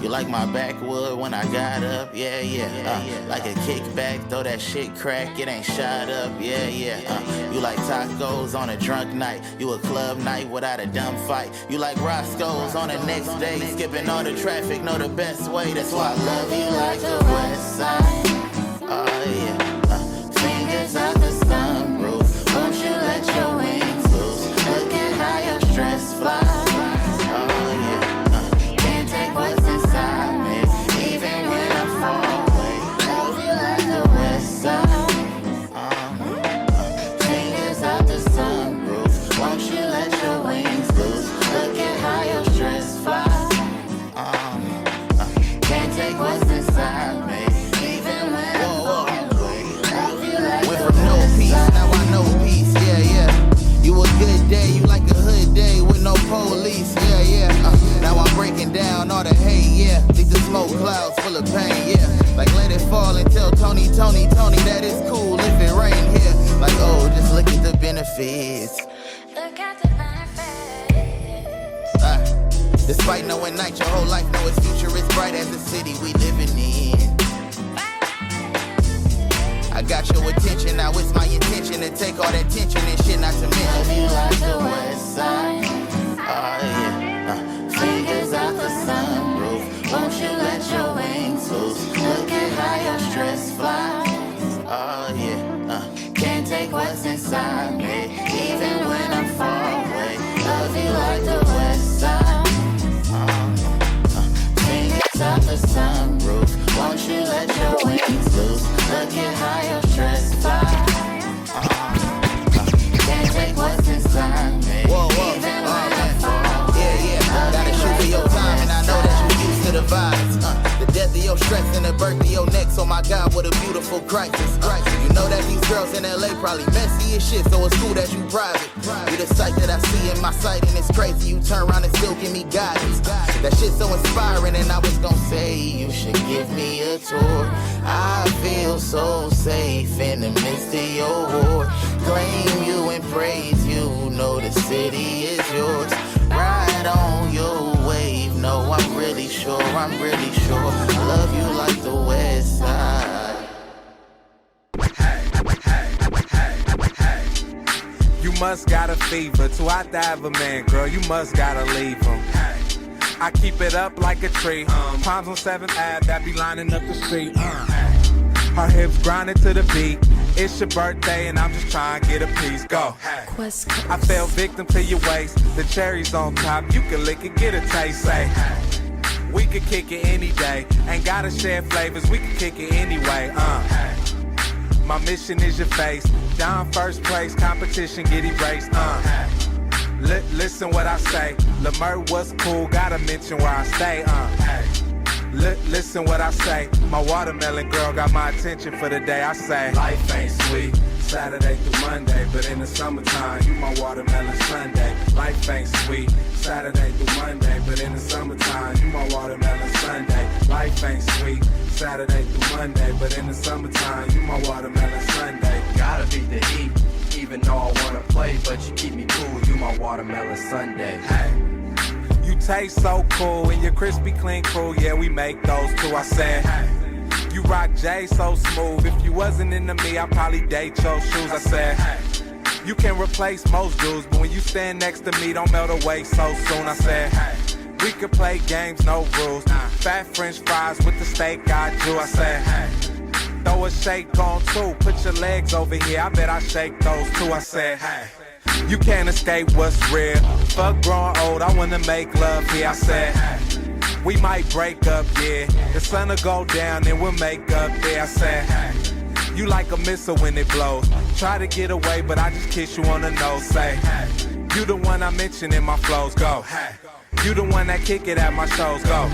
You like my backwood when I got up? Yeah, yeah. Like a kickback, throw that shit crack, it ain't shot up. Yeah, yeah. You like tacos on a drunk night. You a club night without a dumb fight. You like Roscoe's on the next day, skipping all the traffic, know the best way. That's why I love you like the West Side. Oh yeah. Fingers out the sunroof. Won't you let your wings loose? Look at how your stress flies. Police, yeah, yeah. Now I'm breaking down all the hate, yeah. Leave the smoke clouds full of pain, yeah. Like let it fall and tell Tony that it's cool if it rain here. Like oh, just look at the benefits. Look at the benefits. Despite knowing night, your whole life know its future is bright as the city we living in. I got your attention, now it's my intention to take all that tension and shit not to mention. Love you like the West Side. Oh yeah, fingers out the sunroof. Won't you let your wings loose? Look at how your stress flies. Oh yeah, can't take what's inside me, even when I'm far away. Love you like the West Side. Fingers out the sunroof. Won't you let your wings loose? Look at how your stress flies. Can't take what's inside me, even when I'm far away. Yeah, gotta shoot for your time, and I know that you used to the vibes. The death of your stress and the birth of your next. Oh my God, what a beautiful crisis. You know that these girls in LA probably messy as shit, so it's cool that you private. You the sight that I see in my sight, and it's crazy. You turn around and still give me guidance. That shit's so inspiring, and I was gonna say you should give me a tour. I feel so safe in the midst of your war. Claim you and praise you, know the city is yours. Ride on your wave, no, I'm really sure. I love you like the West Side. You must got a fever, too hot to have a man, girl, you must gotta leave him. I keep it up like a tree, palms on 7th Ave that be lining up the street. Her hips grinding to the beat. It's your birthday and I'm just trying to get a piece. Go. I fell victim to your waist. The cherries on top, you can lick it, get a taste. Say, we could kick it any day. Ain't gotta share flavors, we can kick it anyway. My mission is your face. Down first place, competition get erased. Listen what I say. Lemur was cool, gotta mention where I stay. Listen what I say. My watermelon girl got my attention for the day. I say life ain't sweet, Saturday through Monday, but in the summertime you my watermelon Sunday. Life ain't sweet, Saturday through Monday, but in the summertime you my watermelon Sunday. Life ain't sweet, Saturday through Monday, but in the summertime you my watermelon Sunday. Gotta beat the heat, even though I wanna play, but you keep me cool. You my watermelon Sunday. Hey. You taste so cool and your crispy clean crew, yeah, we make those too. I said, you rock J so smooth. If you wasn't into me, I'd probably date your shoes. I said, you can replace most dudes, but when you stand next to me, don't melt away so soon. I said, we could play games, no rules. Fat French fries with the steak I do. I said, throw a shake on too. Put your legs over here, I bet I shake those too. I said, you can't escape what's real. Fuck growing old, I wanna make love here. I said, we might break up, yeah. The sun'll go down and we'll make up there. I said, you like a missile when it blows. Try to get away, but I just kiss you on the nose. Say, you the one I mention in my flows. Go. You the one that kick it at my shows. Go.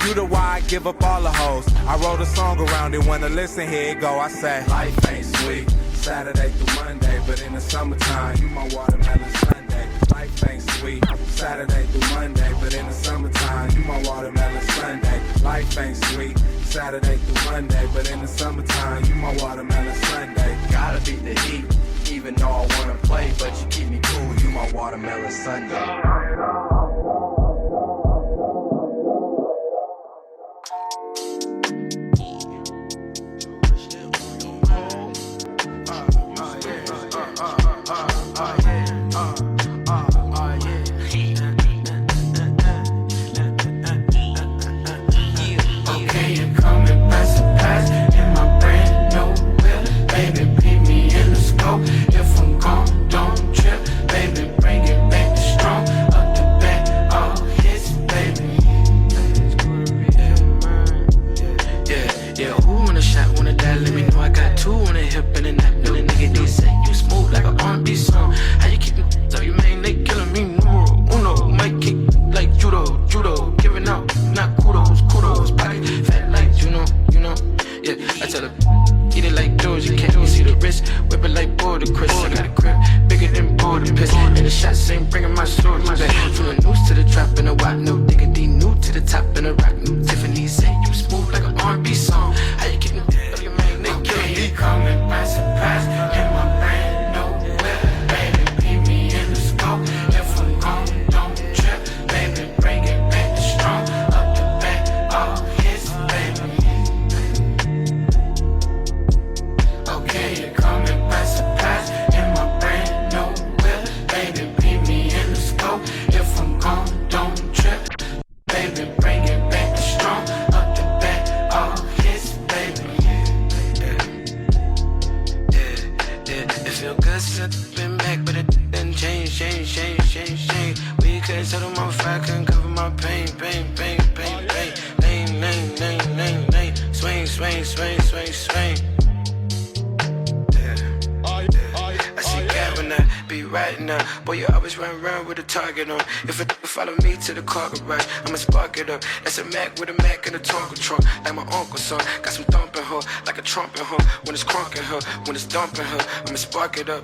You the why I give up all the hoes. I wrote a song around it, wanna listen, here it go. I say, life ain't sweet, Saturday through Monday, but in the summertime, you my watermelon Sunday. Life ain't sweet, Saturday through Monday, but in the summertime, you my watermelon Sunday. Life ain't sweet, Saturday through Monday, but in the summertime, you my watermelon Sunday. Gotta beat the heat, even though I wanna play, but you keep me cool. You my watermelon Sunday. a wop, no diggity, new to the top in a rock, new Tiffany. Say you smooth like an R&B song. How you getting up your man? They killing me. Coming by surprise in my brand new whip. Baby, beat me in the scope. If I'm gone, don't trip. Baby, bring it back to strong. Up the back, all hits, baby. Okay, you're coming by surprise in my brand new whip. Baby, beat me in the scope. If I'm gone, don't trip. Baby, bring it back to strong. Up the back, all hits, baby. It feel good since I've been back, but it didn't change. We couldn't settle my fire, couldn't cover my pain. Lane. Swing. I see God when I be riding up. Boy, you always run around with a target on. If a follow me to the car garage, I'ma spark it up. That's a Mac with a Mac and a Tonka trunk. Like my uncle's son, got some thump in her. Like a trump in her, when it's crunk in her. When it's dumping her, I'ma spark it up.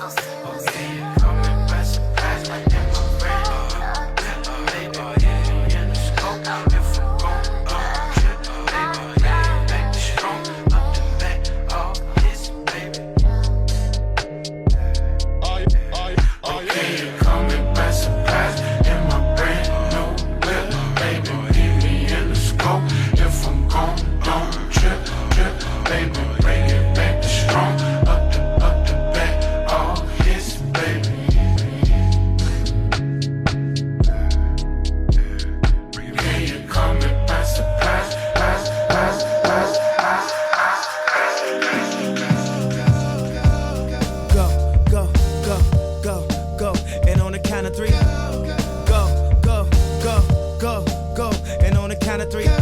Okay, coming by surprise, like that my friend. Baby, in the scope. If I'm gone, don't trip. Baby, back to strong. Up the back, all hits, baby. Okay, you're coming by surprise in my brand new whip. Baby, beat me in the scope. If I'm gone, don't trip. Baby, bring it back to strong. Up the back, all hits, baby. Okay, you're coming by surprise. Go. And on the count of three, go. And on the count of three, go.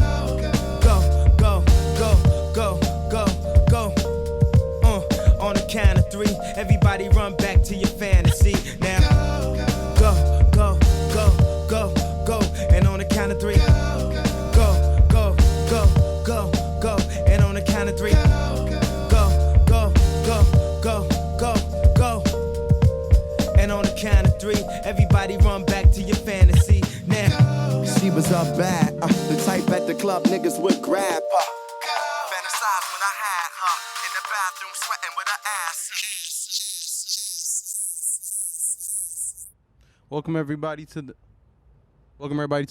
On the count of three, everybody run back to your fantasy. Now, go. And on the count of three, go. And on the count of three, go. And on the count of three, everybody run back to your fantasy. Now, she was up bad, the type at the club niggas would grab her. Fantasize when I had her in the bathroom sweating with her ass. Welcome everybody to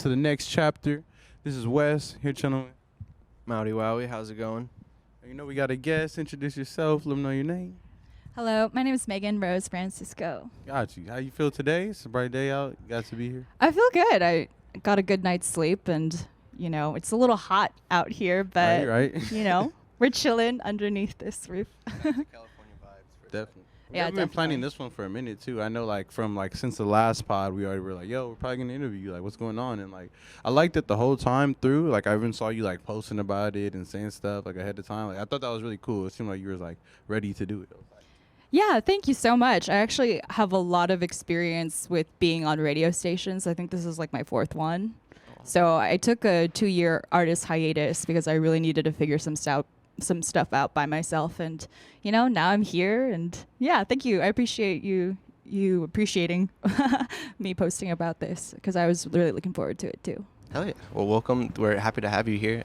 the next chapter. This is Wes here chilling with Mauriwowi, how's it going? You know we got a guest. Introduce yourself. Let them know your name. Hello, my name is Megan Rose Francisco. Got you. How you feel today? It's a bright day out. You got to be here. I feel good. I got a good night's sleep, and it's a little hot out here, but right. We're chilling underneath this roof. California vibes. Definitely. Yeah, We've been planning this one for a minute too. I know, since the last pod, we already were like, "Yo, we're probably gonna interview you. Like, what's going on?" And I liked it the whole time through. I even saw you posting about it and saying stuff ahead of time. I thought that was really cool. It seemed like you were ready to do it. Yeah, thank you so much. I actually have a lot of experience with being on radio stations. I think this is my fourth one. So I took a 2-year artist hiatus because I really needed to figure some stuff out by myself. And, now I'm here. And yeah, thank you. I appreciate you appreciating me posting about this because I was really looking forward to it too. Hell yeah. Well, welcome. We're happy to have you here.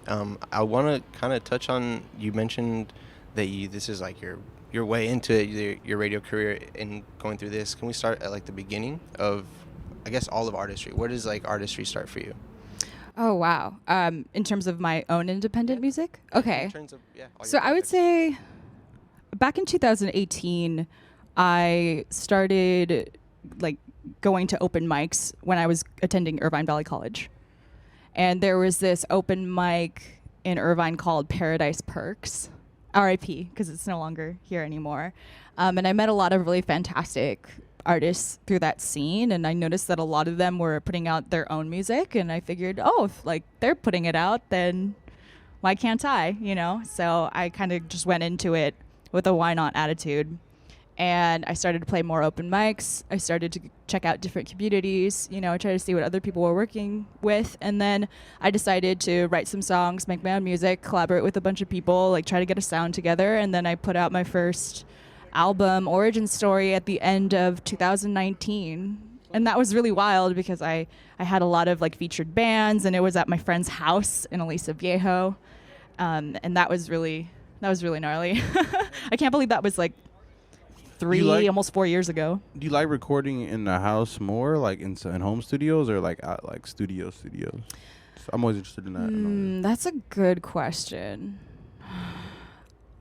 I want to kind of touch on, you mentioned that this is your way into your radio career and going through this. Can we start at the beginning of, I guess, all of artistry? Where does artistry start for you? Oh, wow. In terms of my own independent music? Okay. In terms of, So I would say back in 2018, I started going to open mics when I was attending Irvine Valley College. And there was this open mic in Irvine called Paradise Perks. RIP, because it's no longer here anymore. And I met a lot of really fantastic artists through that scene, and I noticed that a lot of them were putting out their own music, and I figured, if they're putting it out, then why can't I, So I kind of just went into it with a why not attitude. And I started to play more open mics. I started to check out different communities, try to see what other people were working with. And then I decided to write some songs, make my own music, collaborate with a bunch of people, try to get a sound together. And then I put out my first album, Origin Story, at the end of 2019. And that was really wild because I had a lot of like featured bands, and it was at my friend's house in Aliso Viejo. And that was really gnarly. I can't believe that was like almost 4 years ago. Do you like recording in the house more, like in home studios, or like at like studios? So I'm always interested in that. That's a good question.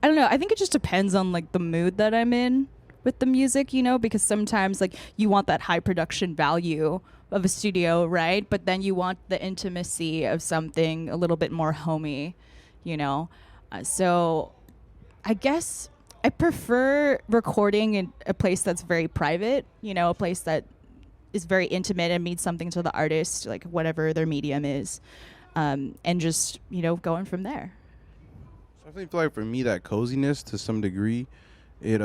I don't know. I think it just depends on like the mood that I'm in with the music, because sometimes like you want that high production value of a studio, right? But then you want the intimacy of something a little bit more homey, So I guess I prefer recording in a place that's very private, a place that is very intimate and means something to the artist, like whatever their medium is, and just, going from there. So I feel like for me, that coziness to some degree, it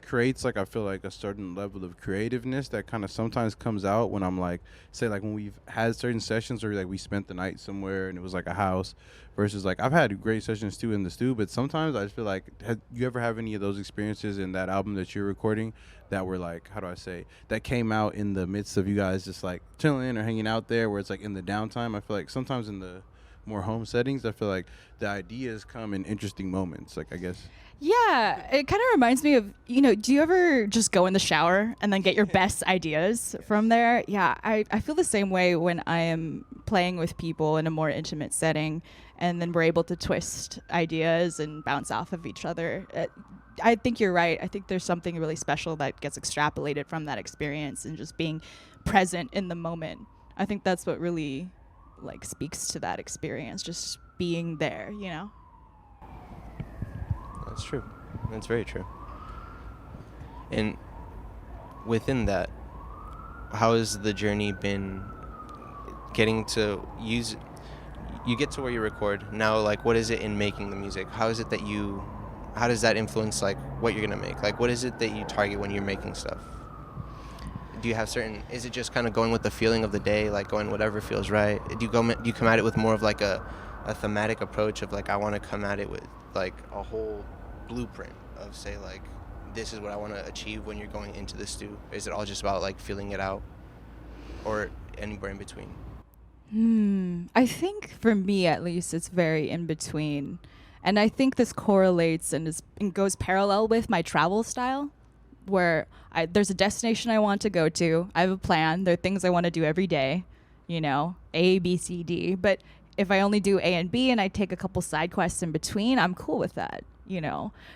creates like, I feel like a certain level of creativeness that kind of sometimes comes out when I'm like, say like when we've had certain sessions where like we spent the night somewhere and it was like a house, versus like I've had great sessions too in the stew, but sometimes I just feel like, you ever have any of those experiences in that album that you're recording that were like, how do I say, that came out in the midst of you guys just like chilling or hanging out there, where it's like in the downtime? I feel like sometimes in the more home settings, I feel like the ideas come in interesting moments, like I guess. Yeah, it kind of reminds me of, do you ever just go in the shower and then get your best ideas from there? Yeah, I feel the same way when I am playing with people in a more intimate setting, and then we're able to twist ideas and bounce off of each other. I think you're right. I think there's something really special that gets extrapolated from that experience and just being present in the moment. I think that's what really like speaks to that experience, just being there, That's true. That's very true. And within that, how has the journey been getting to use, you get to where you record now, like what is it in making the music? How is it that how does that influence like what you're gonna make? Like what is it that you target when you're making stuff? Do you have is it just kind of going with the feeling of the day, like going whatever feels right? Do you come at it with more of like a thematic approach of like, I want to come at it with like a whole blueprint of say like, this is what I want to achieve when you're going into the stew? Or is it all just about like feeling it out, or anywhere in between? I think for me at least, it's very in between. And I think this correlates and goes parallel with my travel style, where there's a destination I want to go to. I have a plan. There are things I want to do every day, A, B, C, D. But if I only do A and B and I take a couple side quests in between, I'm cool with that,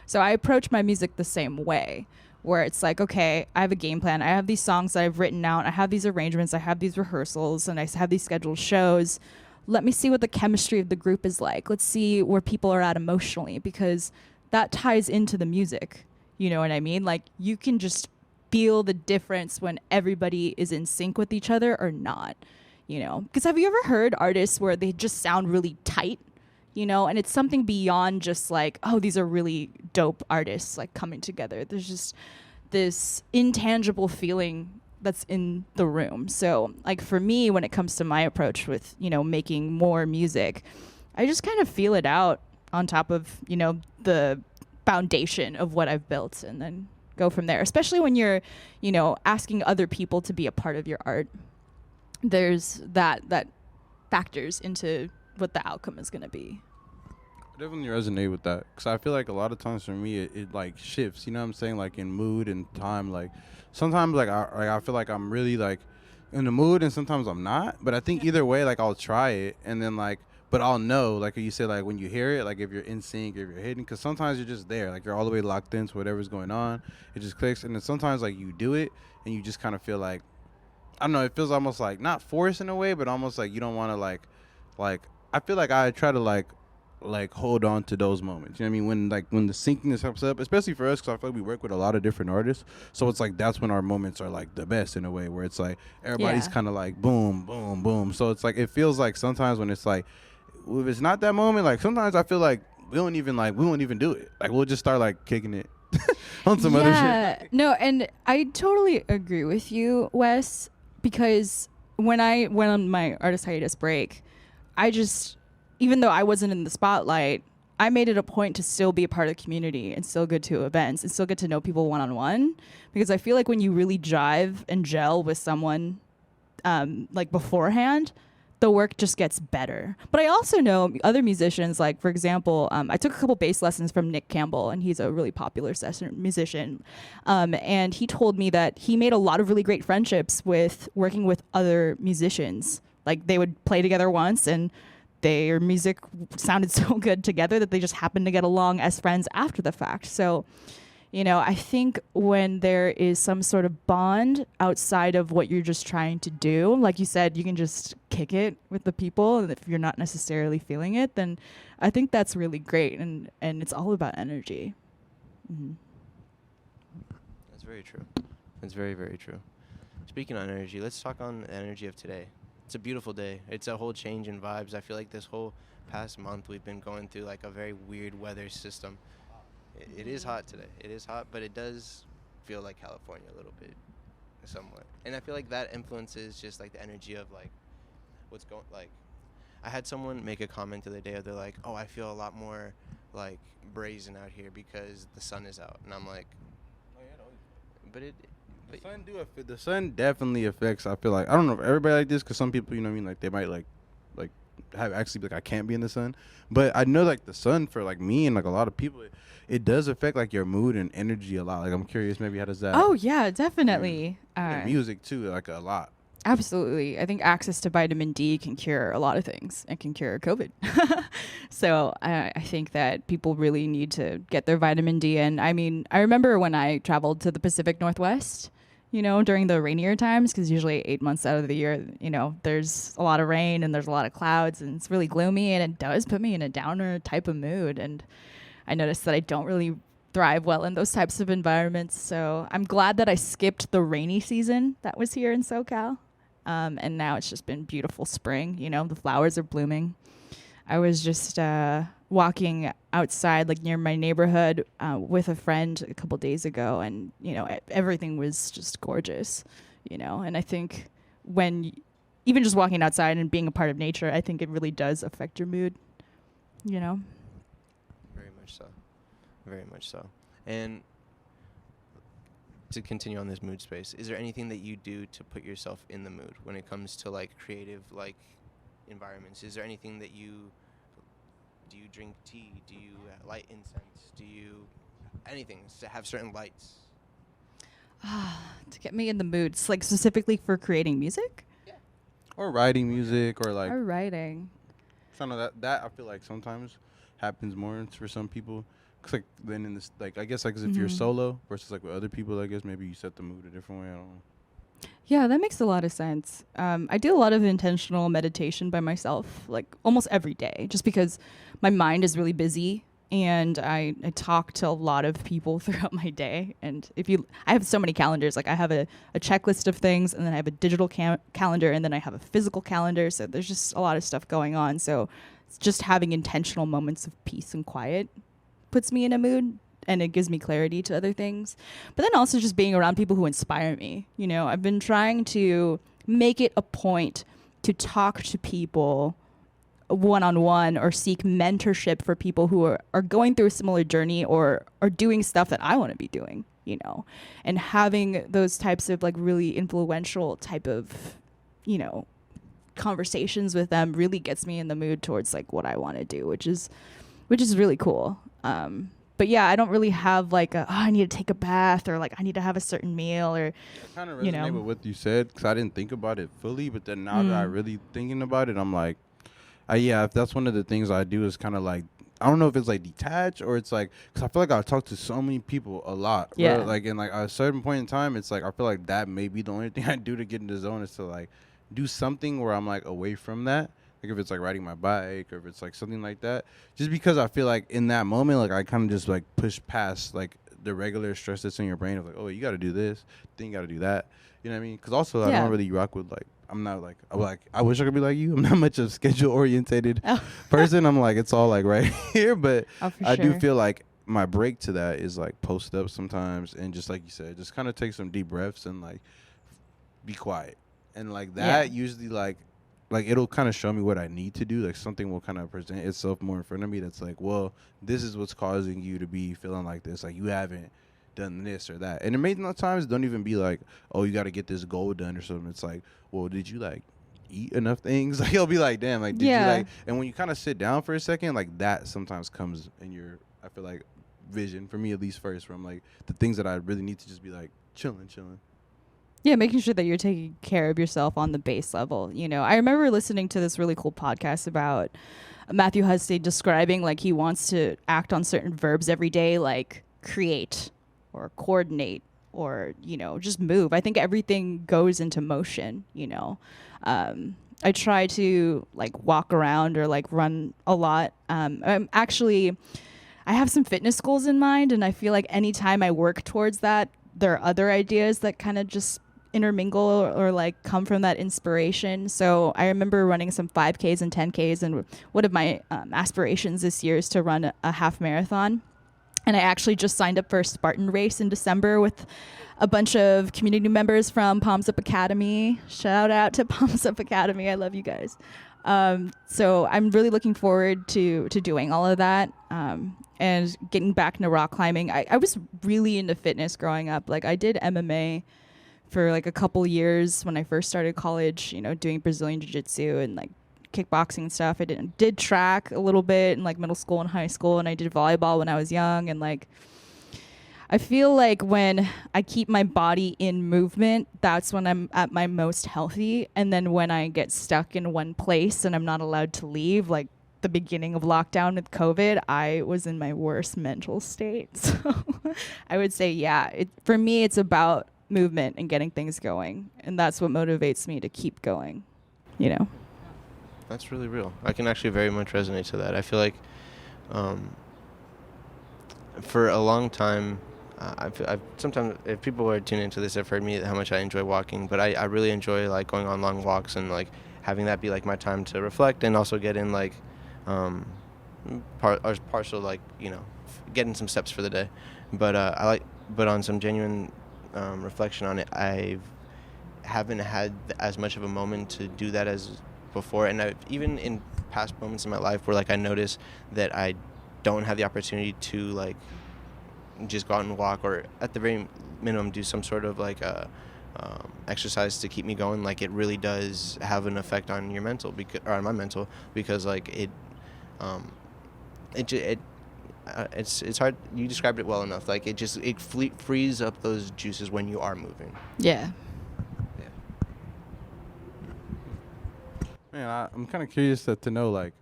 So I approach my music the same way, where it's like, okay, I have a game plan. I have these songs that I've written out. I have these arrangements. I have these rehearsals, and I have these scheduled shows. Let me see what the chemistry of the group is like. Let's see where people are at emotionally, because that ties into the music. You know what I mean? Like, you can just feel the difference when everybody is in sync with each other or not, Because have you ever heard artists where they just sound really tight, And it's something beyond just like, oh, these are really dope artists, like, coming together. There's just this intangible feeling that's in the room. So, like, for me, when it comes to my approach with, making more music, I just kind of feel it out on top of, the foundation of what I've built, and then go from there. Especially when you're, asking other people to be a part of your art. There's that factors into what the outcome is going to be. I definitely resonate with that, because I feel like a lot of times for me it like shifts, you know what I'm saying, like in mood and time. Like sometimes like I feel like I'm really like in the mood, and sometimes I'm not, but I think either way, like I'll try it, and then like, but I'll know, like you said, like when you hear it, like if you're in sync, if you're hidden, because sometimes you're just there, like you're all the way locked into whatever's going on, it just clicks. And then sometimes like you do it and you just kind of feel like, I don't know, it feels almost like not forced in a way, but almost like you don't want to like I feel like I try to like hold on to those moments, you know what I mean, when the syncness helps up, especially for us, because I feel like we work with a lot of different artists, so it's like that's when our moments are like the best in a way, where it's like everybody's kind of like boom boom boom. So it's like it feels like sometimes when it's like, if it's not that moment, like sometimes I feel like we won't even do it, like we'll just start like kicking it on some other shit. No, and I totally agree with you, Wes, because when I went on my artist hiatus break, I just, even though I wasn't in the spotlight, I made it a point to still be a part of the community and still go to events and still get to know people one-on-one, because I feel like when you really jive and gel with someone like beforehand, the work just gets better. But I also know other musicians, like, for example, I took a couple bass lessons from Nick Campbell, and he's a really popular session musician. And he told me that he made a lot of really great friendships with working with other musicians. Like, they would play together once, and their music sounded so good together that they just happened to get along as friends after the fact. So, you know, I think when there is some sort of bond outside of what you're just trying to do, like you said, you can just kick it with the people, and if you're not necessarily feeling it, then I think that's really great, and it's all about energy. Mm-hmm. That's very true. That's very, very true. Speaking on energy, let's talk on the energy of today. It's a beautiful day. It's a whole change in vibes. I feel like this whole past month we've been going through like a very weird weather system. It is hot today. It is hot, but it does feel like California a little bit, somewhat. And I feel like that influences just like the energy of like what's going. Like, I had someone make a comment the other day. They're like, "Oh, I feel a lot more like brazen out here because the sun is out," and I'm like, "Oh yeah, but it." The sun definitely affects. I feel like, I don't know if everybody like this, because some people, you know what I mean, like they might like have actually like, I can't be in the sun, but I know like the sun for like me and like a lot of people, it does affect like your mood and energy a lot. Like, I'm curious, maybe how does that? Oh yeah, definitely. And music too, like a lot. Absolutely. I think access to vitamin D can cure a lot of things. It can cure COVID. So I think that people really need to get their vitamin D in. I mean, I remember when I traveled to the Pacific Northwest, you know, during the rainier times, because usually 8 months out of the year, you know, there's a lot of rain and there's a lot of clouds and it's really gloomy, and it does put me in a downer type of mood. And I noticed that I don't really thrive well in those types of environments. So I'm glad that I skipped the rainy season that was here in SoCal. And now it's just been beautiful spring. You know, the flowers are blooming. I was just walking outside, like near my neighborhood, with a friend a couple days ago, and you know, everything was just gorgeous. You know, and I think when even just walking outside and being a part of nature, I think it really does affect your mood. You know. Very much so. Very much so. And to continue on this mood space, is there anything that you do to put yourself in the mood when it comes to like creative like environments? Is there anything that do you drink tea? Do you light incense? Do you anything to have certain lights? To get me in the mood, it's like specifically for creating music? Yeah. Or writing music, or like or writing. I know that I feel like sometimes happens more for some people. Cause like then in this, like I guess like if you're solo versus like with other people, I guess maybe you set the mood a different way. I don't know. Yeah, that makes a lot of sense. I do a lot of intentional meditation by myself, like almost every day, just because my mind is really busy and I talk to a lot of people throughout my day. And I have so many calendars. Like I have a checklist of things, and then I have a digital calendar, and then I have a physical calendar. So there's just a lot of stuff going on. So it's just having intentional moments of peace and quiet puts me in a mood, and it gives me clarity to other things. But then also just being around people who inspire me. You know, I've been trying to make it a point to talk to people one-on-one or seek mentorship for people who are going through a similar journey or are doing stuff that I want to be doing, you know, and having those types of like really influential type of, you know, conversations with them really gets me in the mood towards like what I want to do, which is really cool. But yeah, I don't really have like I need to take a bath, or like I need to have a certain meal, or I kind of resonate with what you said, because I didn't think about it fully, but then now that I really thinking about it, I'm like, yeah, if that's one of the things I do is kind of like, I don't know if it's like detach or it's like, because I feel like I talk to so many people a lot. Yeah. Where, like in like a certain point in time, it's like I feel like that may be the only thing I do to get in the zone, is to like do something where I'm like away from that. Like if it's like riding my bike, or if it's like something like that, just because I feel like in that moment, like I kind of just like push past like the regular stress that's in your brain of like, oh, you got to do this, then you got to do that. You know what I mean? Because also I don't really rock with like, I'm not like, I wish I could be like you. I'm not much of a schedule orientated person. I'm like, it's all like right here. But I do feel like my break to that is like post up sometimes, and just like you said, just kind of take some deep breaths and like be quiet. And like that usually like like it'll kind of show me what I need to do. Like something will kind of present itself more in front of me. That's like, well, this is what's causing you to be feeling like this. Like you haven't done this or that. And it may not times don't even be like, oh, you got to get this goal done or something. It's like, well, did you like eat enough things? Like you'll be like, damn, like did you like? And when you kind of sit down for a second, like that sometimes comes in your, I feel like, vision for me at least first, from like the things that I really need to just be like chilling. Yeah, making sure that you're taking care of yourself on the base level. You know, I remember listening to this really cool podcast about Matthew Hussey describing like he wants to act on certain verbs every day, like create or coordinate or, you know, just move. I think everything goes into motion, you know. I try to like walk around or like run a lot. I have some fitness goals in mind, and I feel like anytime I work towards that, there are other ideas that kind of just intermingle or like come from that inspiration. So I remember running some 5Ks and 10Ks, and one of my aspirations this year is to run a half marathon. And I actually just signed up for a Spartan race in December with a bunch of community members from Palms Up Academy. Shout out to Palms Up Academy. I love you guys. So I'm really looking forward to doing all of that and getting back into rock climbing. I was really into fitness growing up. Like I did MMA for like a couple years when I first started college, you know, doing Brazilian Jiu-Jitsu and like kickboxing and stuff. I did track a little bit in like middle school and high school, and I did volleyball when I was young. And like I feel like when I keep my body in movement, that's when I'm at my most healthy. And then when I get stuck in one place and I'm not allowed to leave, like the beginning of lockdown with COVID, I was in my worst mental state. So I would say, yeah, for me, it's about movement and getting things going. And that's what motivates me to keep going, you know? That's really real. I can actually very much resonate to that. I feel like for a long time, I've sometimes, if people are tuning into this, have heard me how much I enjoy walking, but I really enjoy like going on long walks and like having that be like my time to reflect and also get in like partial like, you know, getting some steps for the day. But but on some genuine reflection on it, I haven't had as much of a moment to do that as before. And I've even in past moments in my life where like I notice that I don't have the opportunity to like just go out and walk, or at the very minimum do some sort of like exercise to keep me going. Like it really does have an effect on your mental, or on my mental, because like it's hard. You described it well enough. Like it frees up those juices when you are moving. Yeah. Man, I'm kind of curious to know, like,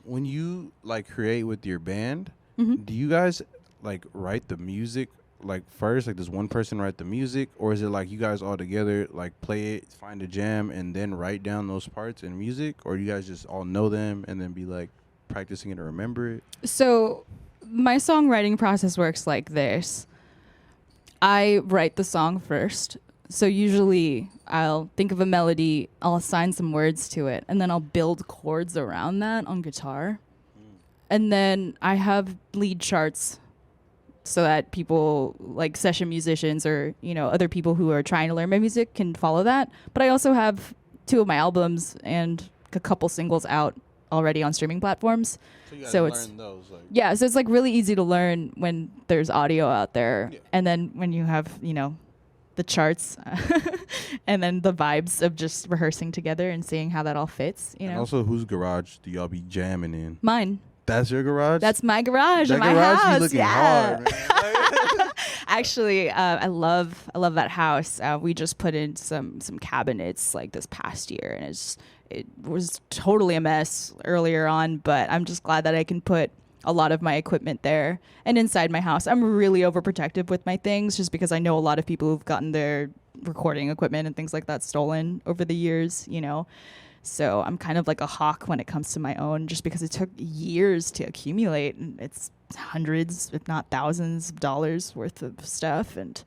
when you like create with your band, do you guys like write the music like first? Like, does one person write the music, or is it like you guys all together like play it, find a jam, and then write down those parts in music, or do you guys just all know them and then be like practicing it or remember it? So my songwriting process works like this. I write the song first. So usually I'll think of a melody, I'll assign some words to it, and then I'll build chords around that on guitar. And then I have lead charts so that people like session musicians or, you know, other people who are trying to learn my music can follow that. But I also have 2 of my albums and a couple singles out already on streaming platforms. So it's learn those, like. Yeah, so it's like really easy to learn when there's audio out there. Yeah. And then when you have, you know, the charts and then the vibes of just rehearsing together and seeing how that all fits, you know. And also, whose garage do y'all be jamming in? Mine. That's your garage? That's my garage in my house. Be looking hard, man. Actually, I love that house. We just put in some cabinets like this past year, and it was totally a mess earlier on, but I'm just glad that I can put a lot of my equipment there. And inside my house, I'm really overprotective with my things just because I know a lot of people who've gotten their recording equipment and things like that stolen over the years, you know. So I'm kind of like a hawk when it comes to my own, just because it took years to accumulate, and it's hundreds, if not thousands of dollars worth of stuff. And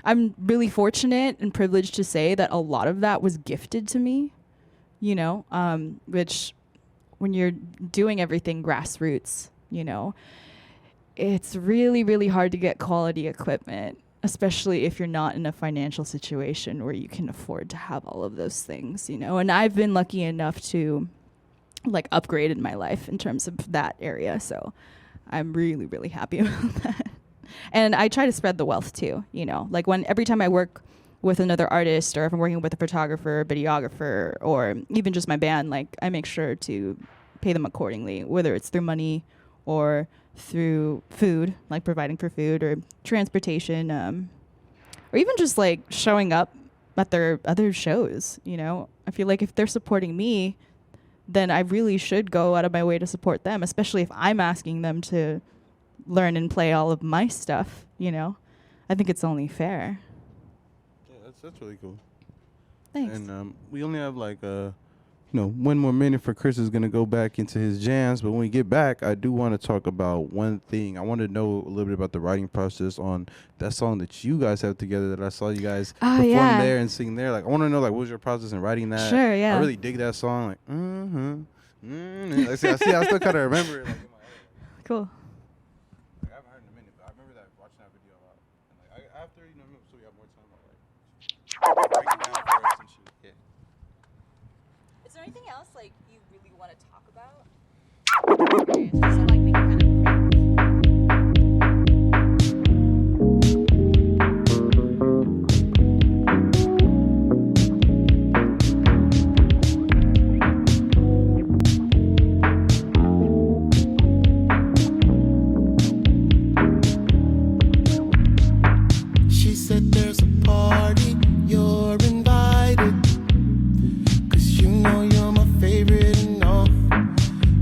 I'm really fortunate and privileged to say that a lot of that was gifted to me, you know, which when you're doing everything grassroots, you know, it's really, really hard to get quality equipment, especially if you're not in a financial situation where you can afford to have all of those things, you know. And I've been lucky enough to like upgrade in my life in terms of that area, so I'm really, really happy about that. And I try to spread the wealth too, you know, like every time I work with another artist, or if I'm working with a photographer, videographer, or even just my band, like I make sure to pay them accordingly, whether it's through money or through food, like providing for food or transportation, or even just like showing up at their other shows, you know. I feel like if they're supporting me, then I really should go out of my way to support them, especially if I'm asking them to learn and play all of my stuff, you know. I think it's only fair. Yeah, that's really cool. Thanks. And we only have like one more minute for Chris is gonna go back into his jams, but when we get back, I do want to talk about one thing. I want to know a little bit about the writing process on that song that you guys have together that I saw you guys perform there and sing there. Like, I want to know, like, what was your process in writing that? Sure, yeah. I really dig that song. Like, I still kind of remember it. Like, in my head. Cool. Like, I haven't heard it in a minute, but I remember that watching that video a lot. And like, after so we have more time, I'll like break it down for us and shit. Yeah. Is there anything else like you really want to talk about? So like we can kind of She said there's a party, you're invited. Cause you know you're my favorite and all.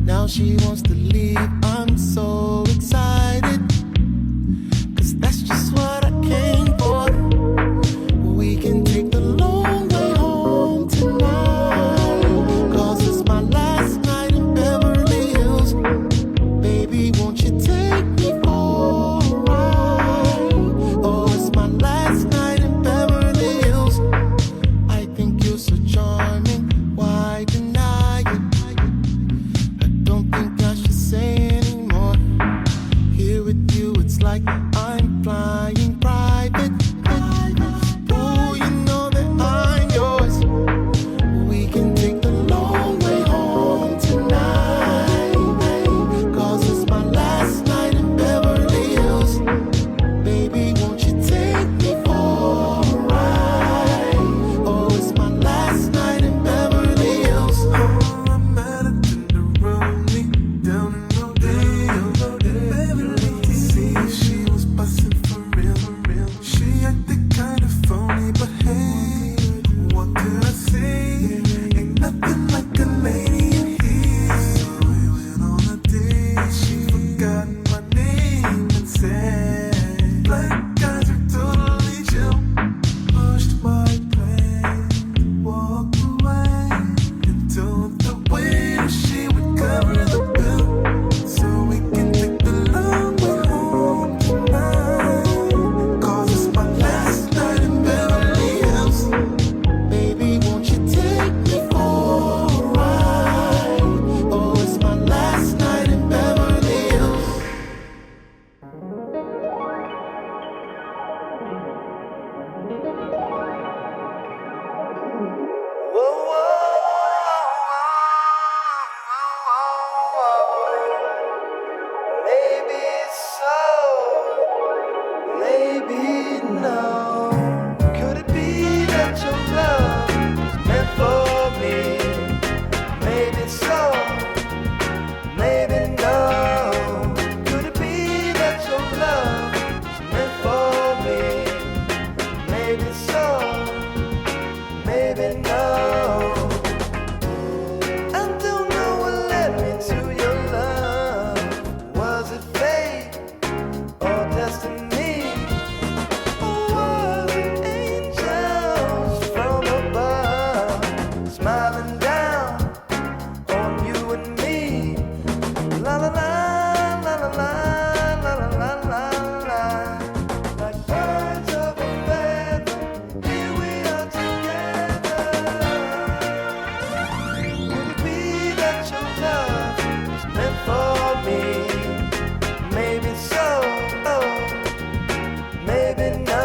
Now she wants to leave, I'm so excited. Cause that's just what I came for. We can take the long way home tonight. Cause it's my last night in Beverly Hills. Baby, won't you take me for a ride? Oh, it's my last night in Beverly Hills. I think you're so charming, why deny it? I don't think I should say anymore. Here with you, it's like I'm flying private. Oh, you know that I'm yours. We can take the long way home tonight. Cause it's my last night in Beverly Hills. Baby, won't you take me for a ride? Oh, it's my last night in Beverly Hills. Oh, I met her tenderoni down in Rodeo. Beverly, see if she was bustin' for real. She acted kinda phony, but hey, what could I say? Ain't nothing like a lady in here. So we went on a date. She forgot my name and said, black guys are totally chill. Pushed my plane, walked away, and told the waiter she would cover the bill. So we can take the long way home tonight. Cause it's my last night in Beverly Hills. Baby, won't you take me for a ride? Oh, it's my last night in Beverly Hills. Maybe so, maybe no. Could it be that your love is meant for me? Maybe so, maybe no. Could it be that your love is meant for me? Maybe so, maybe no. I don't know what led me to your love. Was it fate or destiny? Or was it angels from above smiling down on you and me? La la la, la la la, la la la la la. Like birds of a feather, here we are together. Could it be that your love is meant for me? Maybe so, maybe no.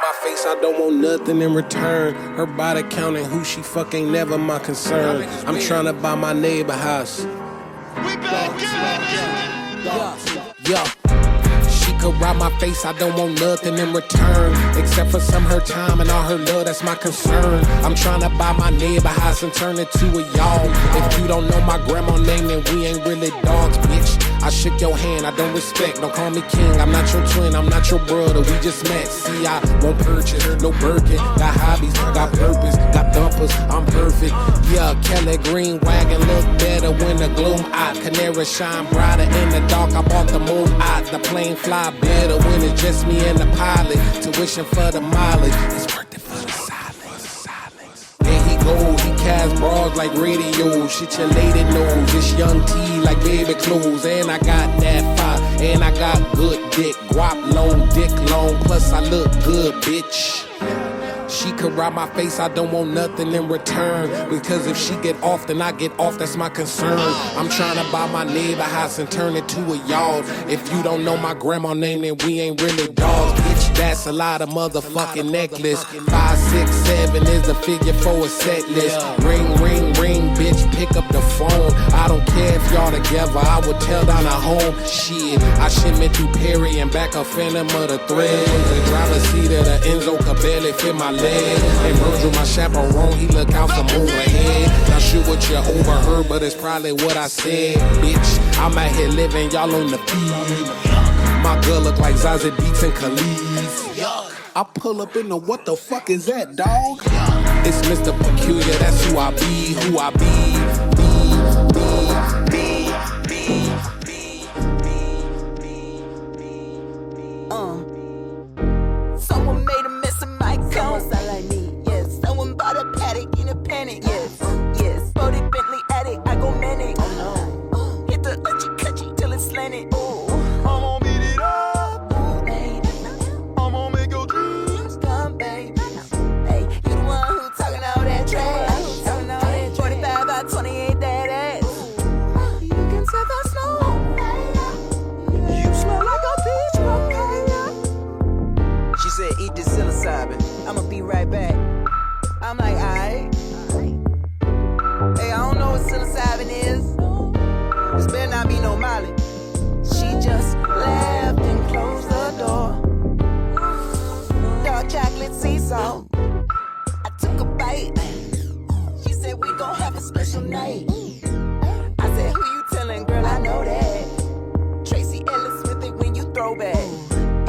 my face, I don't want nothing in return. Her body counting who she fuck ain't never my concern. I'm tryna buy my neighbor house. We back yeah. She could ride my face, I don't want nothing in return. Except for some her time and all her love, that's my concern. I'm tryna buy my neighbor house and turn it to a y'all. If you don't know my grandma name, then we ain't really dogs, bitch. I shook your hand, I don't respect, don't call me king. I'm not your twin, I'm not your brother, we just met. See, I won't purchase, no Birkin. Got hobbies, got purpose, got dumpers, I'm perfect. Yeah, Kelly Green wagon look better when the gloom out. Canary shine brighter in the dark, I bought the moon out. The plane fly better when it's just me and the pilot. Tuition for the mileage, it's worth it for the silence. There he go, he cast bras like radio. Shit your lady knows, it's young T like baby clothes. And I got that fire, and I got good dick. Guap long, dick long, plus I look good, bitch. She could ride my face, I don't want nothing in return. Because if she get off, then I get off, that's my concern. I'm tryna buy my neighbor house and turn it to a yard. If you don't know my grandma name, then we ain't really dogs, bitch. That's a lot of motherfucking necklace. 5, 6, 7 is the figure for a set list. Ring, ring, ring, bitch, pick up the phone. I don't care if y'all together, I would tell down at home. Shit, I shipment through Perry and back a Phantom of the Thread. The driver's seat of the Enzo could barely fit my leg. And Virgil, my chaperone, he look out from overhead. Not sure what you overheard, but it's probably what I said. Bitch, I'm out here living, y'all on the feed. My girl look like Zazie Beetz and Khalees. I pull up in the what the fuck is that, dog? It's Mr. Peculiar, that's who I be, who I be. Someone made a mess of my cone. Like me, yes. Someone bought a paddock in a panic, yes. Yes. Body Bentley attic, I go manic. Oh no. Hit the uchi till it's slanted. Ooh. I'm gon' beat it up. Ooh, baby. I'm gon' make your dreams come, baby. Hey, you the one who talking all that trash. Talking all that 45 by 28 that ass. You can tell that slow. You smell like a peach papaya. She said, eat this psilocybin. I'ma be right back. I'm like, alright. Hey, I don't know what psilocybin is. This better not be no Molly. She just laughed and closed the door. Dark chocolate sea salt. I took a bite. She said, we gon' have a special night. I said, who you telling, girl? I know that. Tracy Ellis with it when you throw back.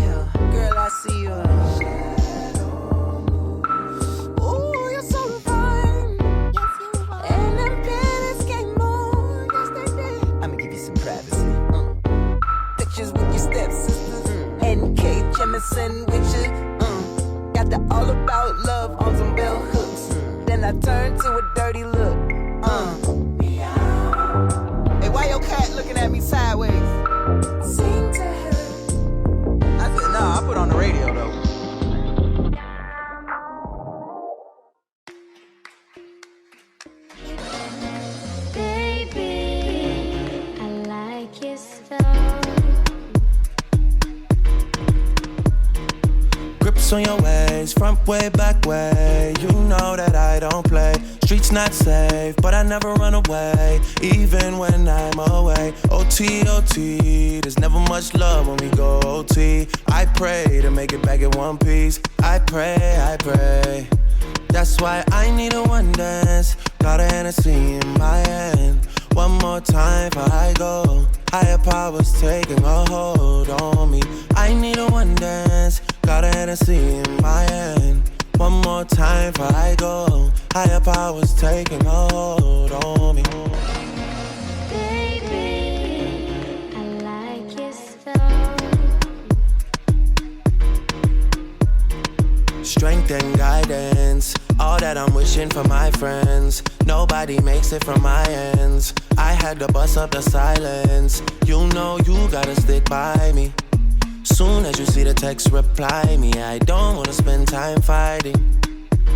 Yeah, girl, I see you. Ooh, you're so fine. Yes, you are. And them panties came on. Yes, they did. I'ma give you some privacy. Pictures with your stepsisters. And Kate Jemison with you. Got the all about love on some bell hooks. Then I turned to a dirty look. Hey, why your cat looking at me sideways? Sing to her. I said, nah, I put on the radio though. Baby, I like your stuff. Grips on your ways, front way, back way. You know that I don't play. Streets not safe, but I never run away, even when I'm away. OT, OT, there's never much love when we go OT. I pray to make it back in one piece. I pray, I pray. That's why I need a one dance. Got a Hennessy in my hand. One more time before I go. Higher powers taking a hold on me. I need a one dance. Got a Hennessy in my hand. One more time before I go. Higher powers taking a hold on me. Baby, I like your stuff. Strength and guidance, all that I'm wishing for my friends. Nobody makes it from my ends. I had to bust up the silence. You know you gotta stick by me. Soon as you see the text, reply me. I don't wanna spend time fighting.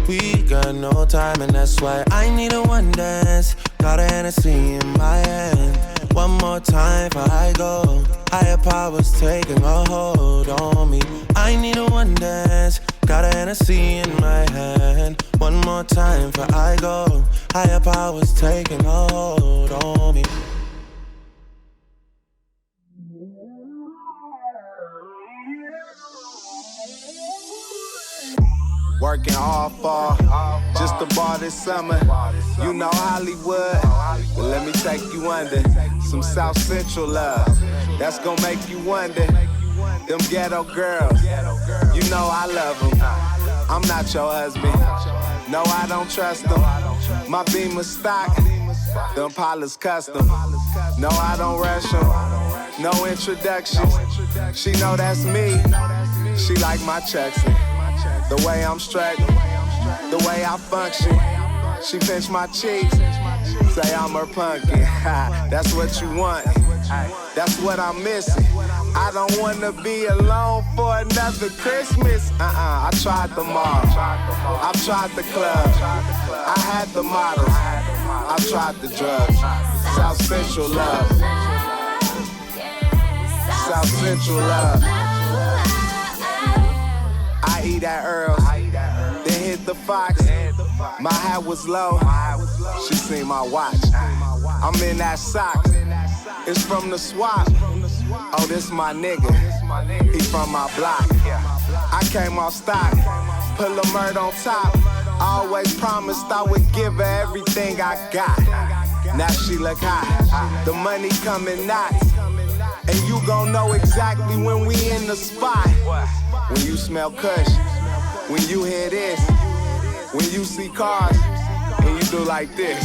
We got no time and that's why I need a one dance. Got a Hennessy in my hand. One more time before I go. Higher powers taking a hold on me. I need a one dance. Got a Hennessy in my hand. One more time before I go. Higher powers taking a hold on me. Working hard for just a bar this summer. You know Hollywood, but let me take you under some South Central love. That's gonna make you wonder. Them ghetto girls, you know I love them. I'm not your husband. No, I don't trust them. My Beamer stock, them Impalas custom. No, I don't rush them. No introductions. She know that's me. She like my chucks. The way I'm straight, the way I function. She pinch my cheeks, say I'm her pumpkin. That's what you want, that's what I'm missing. I don't wanna be alone for another Christmas. I tried them all, I've tried the club, I had the models, I've tried the drugs. South Central love, South Central love. I eat at Earl's, then hit the Fox. My hat was low, she seen my watch. I'm in that sock, it's from the swap. Oh, this my nigga, he from my block. I came off stock, put a murder on top. Always promised I would give her everything I got. Now she look hot, the money coming knots. And you gon' know exactly when we in the spot. When you smell kush, when you hear this, when you see cars, and you do like this.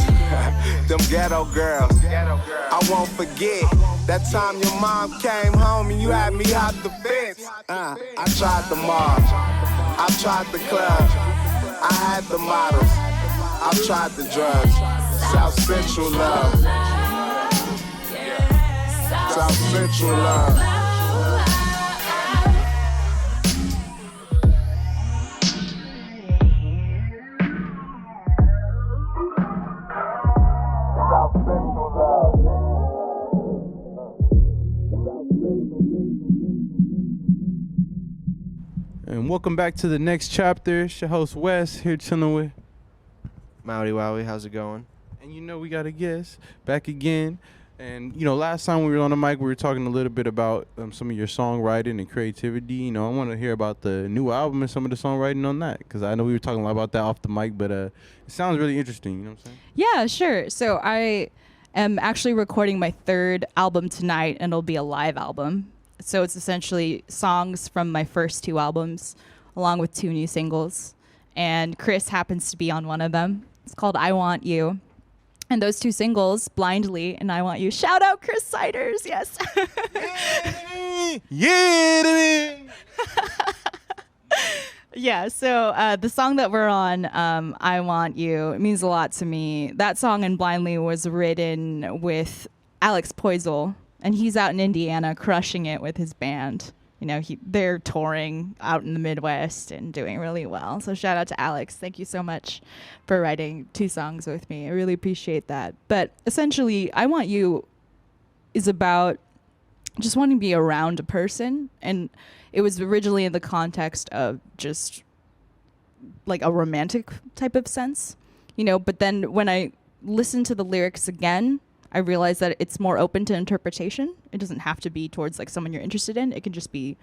Them ghetto girls, I won't forget that time your mom came home and you had me out the fence. I tried the mall, I've tried the club, I had the models, I've tried the drugs. South Central love, South Central love. And welcome back to the next chapter. It's your host Wes here chilling with Mauriwowi. How's it going? And you know we got a guest back again. And you know, last time we were on the mic, we were talking a little bit about some of your songwriting and creativity. You know, I want to hear about the new album and some of the songwriting on that, because I know we were talking a lot about that off the mic, but it sounds really interesting. You know what I'm saying? Yeah, sure. So I am actually recording my third album tonight, and it'll be a live album. So it's essentially songs from my first two albums, along with 2 new singles. And Chris happens to be on one of them. It's called I Want You. And those 2 singles, Blindly and I Want You. Shout out Chris Siders, yes. Yeah. Yeah, so the song that we're on, I Want You, it means a lot to me. That song and Blindly was written with Alex Poisel, and he's out in Indiana crushing it with his band. You know, they're touring out in the Midwest and doing really well. So shout out to Alex. Thank you so much for writing 2 songs with me. I really appreciate that. But essentially, I Want You is about just wanting to be around a person. And it was originally in the context of just like a romantic type of sense, you know. But then when I listened to the lyrics again, I realized that it's more open to interpretation. It doesn't have to be towards like someone you're interested in. It can just be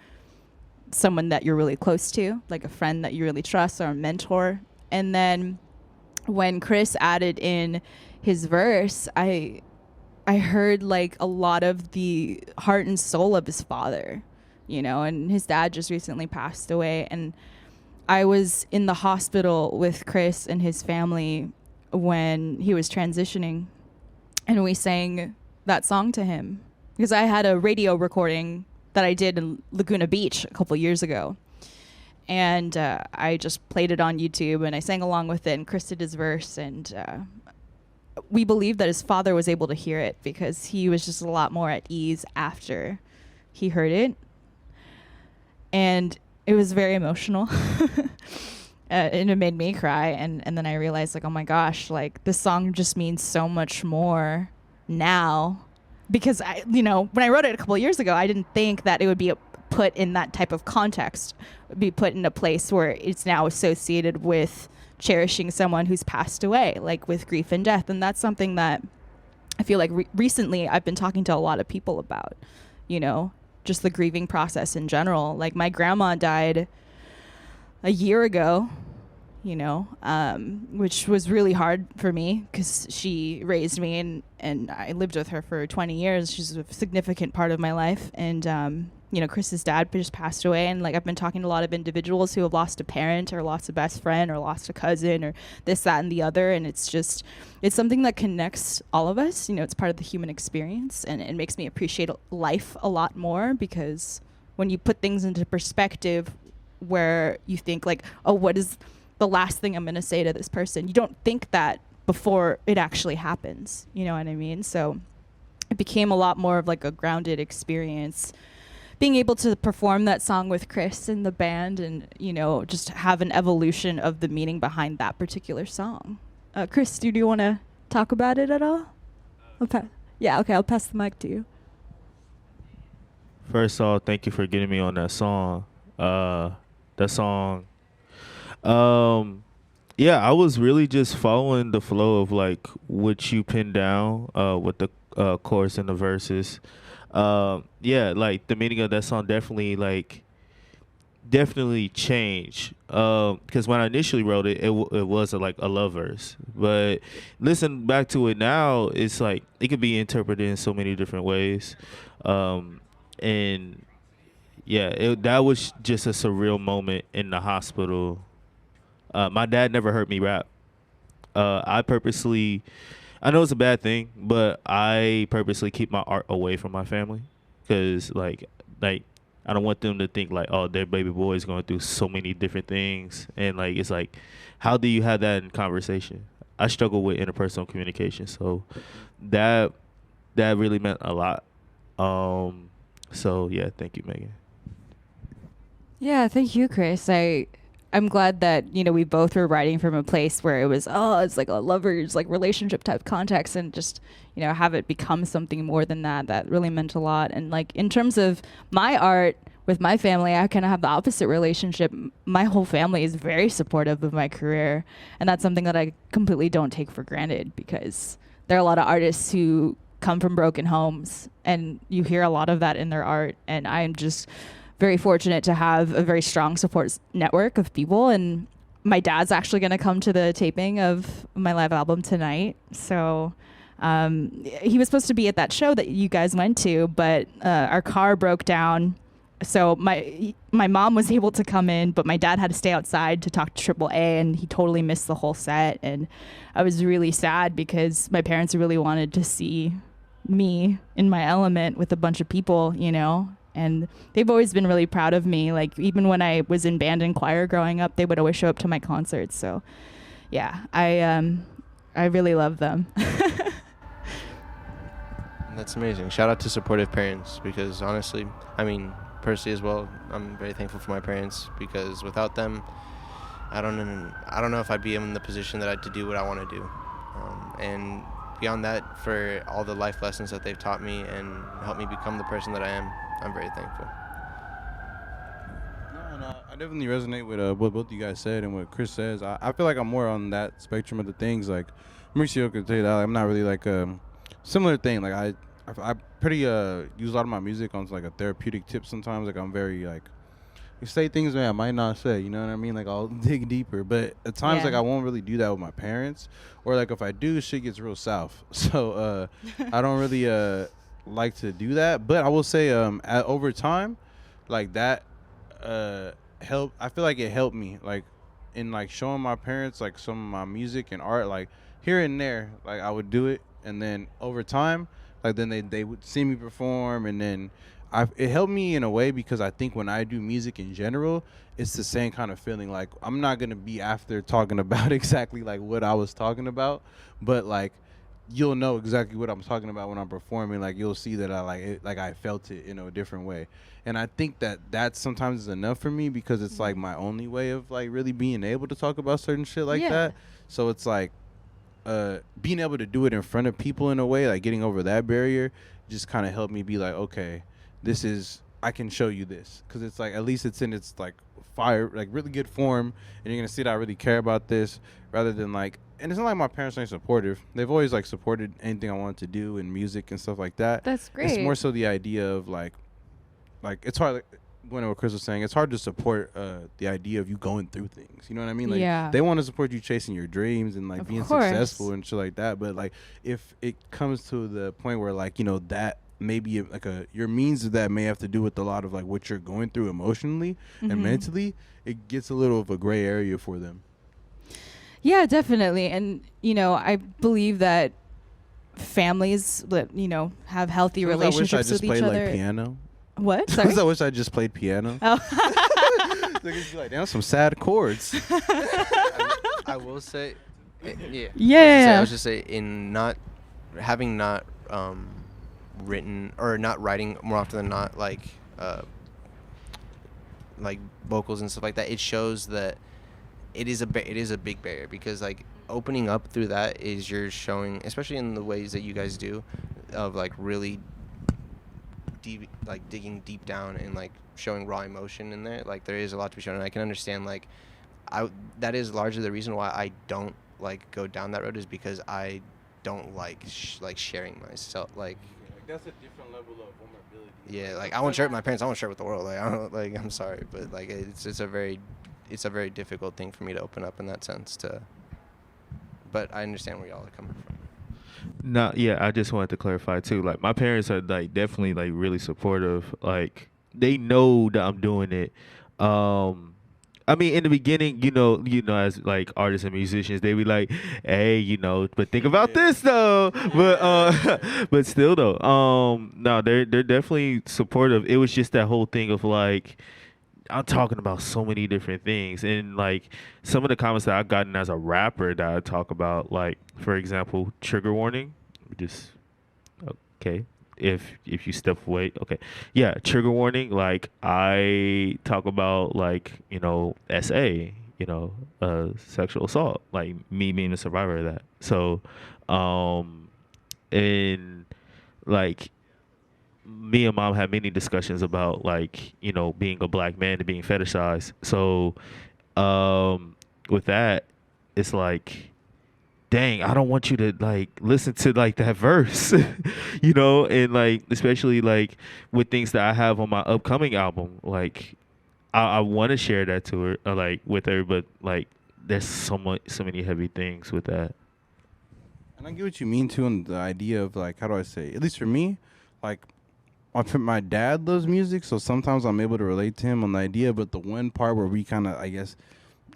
someone that you're really close to, like a friend that you really trust or a mentor. And then when Chris added in his verse, I heard like a lot of the heart and soul of his father, you know, and his dad just recently passed away. And I was in the hospital with Chris and his family when he was transitioning. And we sang that song to him because I had a radio recording that I did in Laguna Beach a couple years ago. And I just played it on YouTube and I sang along with it, and Chris did his verse. And we believe that his father was able to hear it because he was just a lot more at ease after he heard it. And it was very emotional. And it made me cry, and then I realized, like, oh my gosh, like, this song just means so much more now, because I, you know, when I wrote it a couple of years ago, I didn't think that it would be put put in that type of context, be put in a place where it's now associated with cherishing someone who's passed away, like with grief and death. And that's something that I feel like recently I've been talking to a lot of people about, just the grieving process in general. Like my grandma died a year ago, which was really hard for me because she raised me and I lived with her for 20 years. She's a significant part of my life. And, Chris's dad just passed away. And like, I've been talking to a lot of individuals who have lost a parent or lost a best friend or lost a cousin or this, that, and the other. And it's something that connects all of us. It's part of the human experience, and it makes me appreciate life a lot more, because when you put things into perspective where you think like, oh, what is the last thing I'm going to say to this person? You don't think that before it actually happens. You know what I mean? So it became a lot more of like a grounded experience, being able to perform that song with Chris and the band, and, just have an evolution of the meaning behind that particular song. Chris, do you want to talk about it at all? I'll pass the mic to you. First off, thank you for getting me on that song. I was really just following the flow of like what you pinned down with the chorus and the verses. Like the meaning of that song definitely changed. Because when I initially wrote it, it was a love verse. But listen back to it now, it's like it could be interpreted in so many different ways. That was just a surreal moment in the hospital. My dad never heard me rap. I know it's a bad thing, but I purposely keep my art away from my family, because like I don't want them to think like, oh, their baby boy is going through so many different things, and like it's like, how do you have that in conversation? I struggle with interpersonal communication, so that really meant a lot. Thank you, Megan. Yeah, thank you, Chris. I'm glad that, we both were writing from a place where it was, it's like a lover's like relationship type context, and just, have it become something more than that. That really meant a lot. And like in terms of my art with my family, I kind of have the opposite relationship. My whole family is very supportive of my career, and that's something that I completely don't take for granted, because there are a lot of artists who come from broken homes, and you hear a lot of that in their art. And I'm just very fortunate to have a very strong support network of people. And my dad's actually going to come to the taping of my live album tonight. So he was supposed to be at that show that you guys went to, but our car broke down. So my mom was able to come in, but my dad had to stay outside to talk to AAA, and he totally missed the whole set. And I was really sad, because my parents really wanted to see me in my element with a bunch of people, and they've always been really proud of me. Like even when I was in band and choir growing up, they would always show up to my concerts. So yeah, I really love them. That's amazing. Shout out to supportive parents, because honestly, personally as well, I'm very thankful for my parents, because without them, I don't know if I'd be in the position that I to do what I want to do. And beyond that, for all the life lessons that they've taught me and helped me become the person that I am, I'm very thankful. No, I definitely resonate with what both you guys said and what Chris says. I feel like I'm more on that spectrum of the things. Like Mauricio could tell you that I'm not really like similar thing. Like I pretty use a lot of my music on like a therapeutic tip sometimes. Like I'm very like, you say things that I might not say, you know what I mean? Like I'll dig deeper, but at times like I won't really do that with my parents, or like if I do, shit gets real south. So I don't really like to do that. But I will say over time, like that help. I feel like it helped me like in like showing my parents like some of my music and art, like here and there. Like I would do it, and then over time, like then they would see me perform, and then it helped me in a way, because I think when I do music in general, it's the same kind of feeling. Like I'm not gonna be after talking about exactly like what I was talking about, but like you'll know exactly what I'm talking about when I'm performing. Like you'll see that I like it, like I felt it in a different way. And I think that sometimes is enough for me, because it's like my only way of like really being able to talk about certain shit like that. So it's like being able to do it in front of people in a way, like getting over that barrier, just kind of helped me be like, okay, this is I can show you this, because it's like at least it's in its like fire, like really good form, and you're gonna see that I really care about this, rather than like. And it's not like my parents ain't supportive. They've always like supported anything I wanted to do in music and stuff like that. That's great. It's more so the idea of like it's hard. Like, going to what Chris was saying, it's hard to support the idea of you going through things. You know what I mean? Like, Yeah. they want to support you chasing your dreams and like Of being course. successful and shit like that. But like, if it comes to the point where like, you know, that maybe like your means of that may have to do with a lot of like what you're going through emotionally and Mhm. mentally, it gets a little of a gray area for them. Yeah, definitely. And, you know, I believe that families that, you know, have healthy relationships I wish I just with played each other. like piano. What? Sorry? Sometimes I wish I just played piano. Oh. Like, it'd be like, damn, some sad chords. I will say, yeah. Yeah. I was just say in not having not written or not writing more often than not like vocals and stuff like that. It shows that it is a big barrier, because like opening up through that is you're showing, especially in the ways that you guys do, of like really deep, like digging deep down and like showing raw emotion in there. Like there is a lot to be shown, and I can understand like that is largely the reason why I don't like go down that road, is because I don't like sharing myself like that's a different level of vulnerability. Yeah, like I won't share it with my parents. I won't share it with the world. Like I don't like. I'm sorry, but like it's a very difficult thing for me to open up in that sense. But I understand where y'all are coming from. No, yeah, I just wanted to clarify too. Like my parents are like definitely like really supportive. Like they know that I'm doing it. I mean, in the beginning, you know, as like artists and musicians, they be like, "Hey, you know, but think about this though." But but still though, no, they're definitely supportive. It was just that whole thing of like, I'm talking about so many different things, and like some of the comments that I've gotten as a rapper that I talk about, like for example, trigger warning, just okay. If you step away, okay, yeah, trigger warning. Like I talk about like, you know, SA, you know, sexual assault, like me being a survivor of that. So, and like me and mom had many discussions about like, you know, being a black man and being fetishized. So, with that, it's like, dang, I don't want you to like listen to like that verse, you know, and like especially like with things that I have on my upcoming album, like I want to share that to her, like with her, but like there's so many heavy things with that. And I get what you mean too, and the idea of like, how do I say? At least for me, like my dad loves music, so sometimes I'm able to relate to him on the idea. But the one part where we kind of, I guess,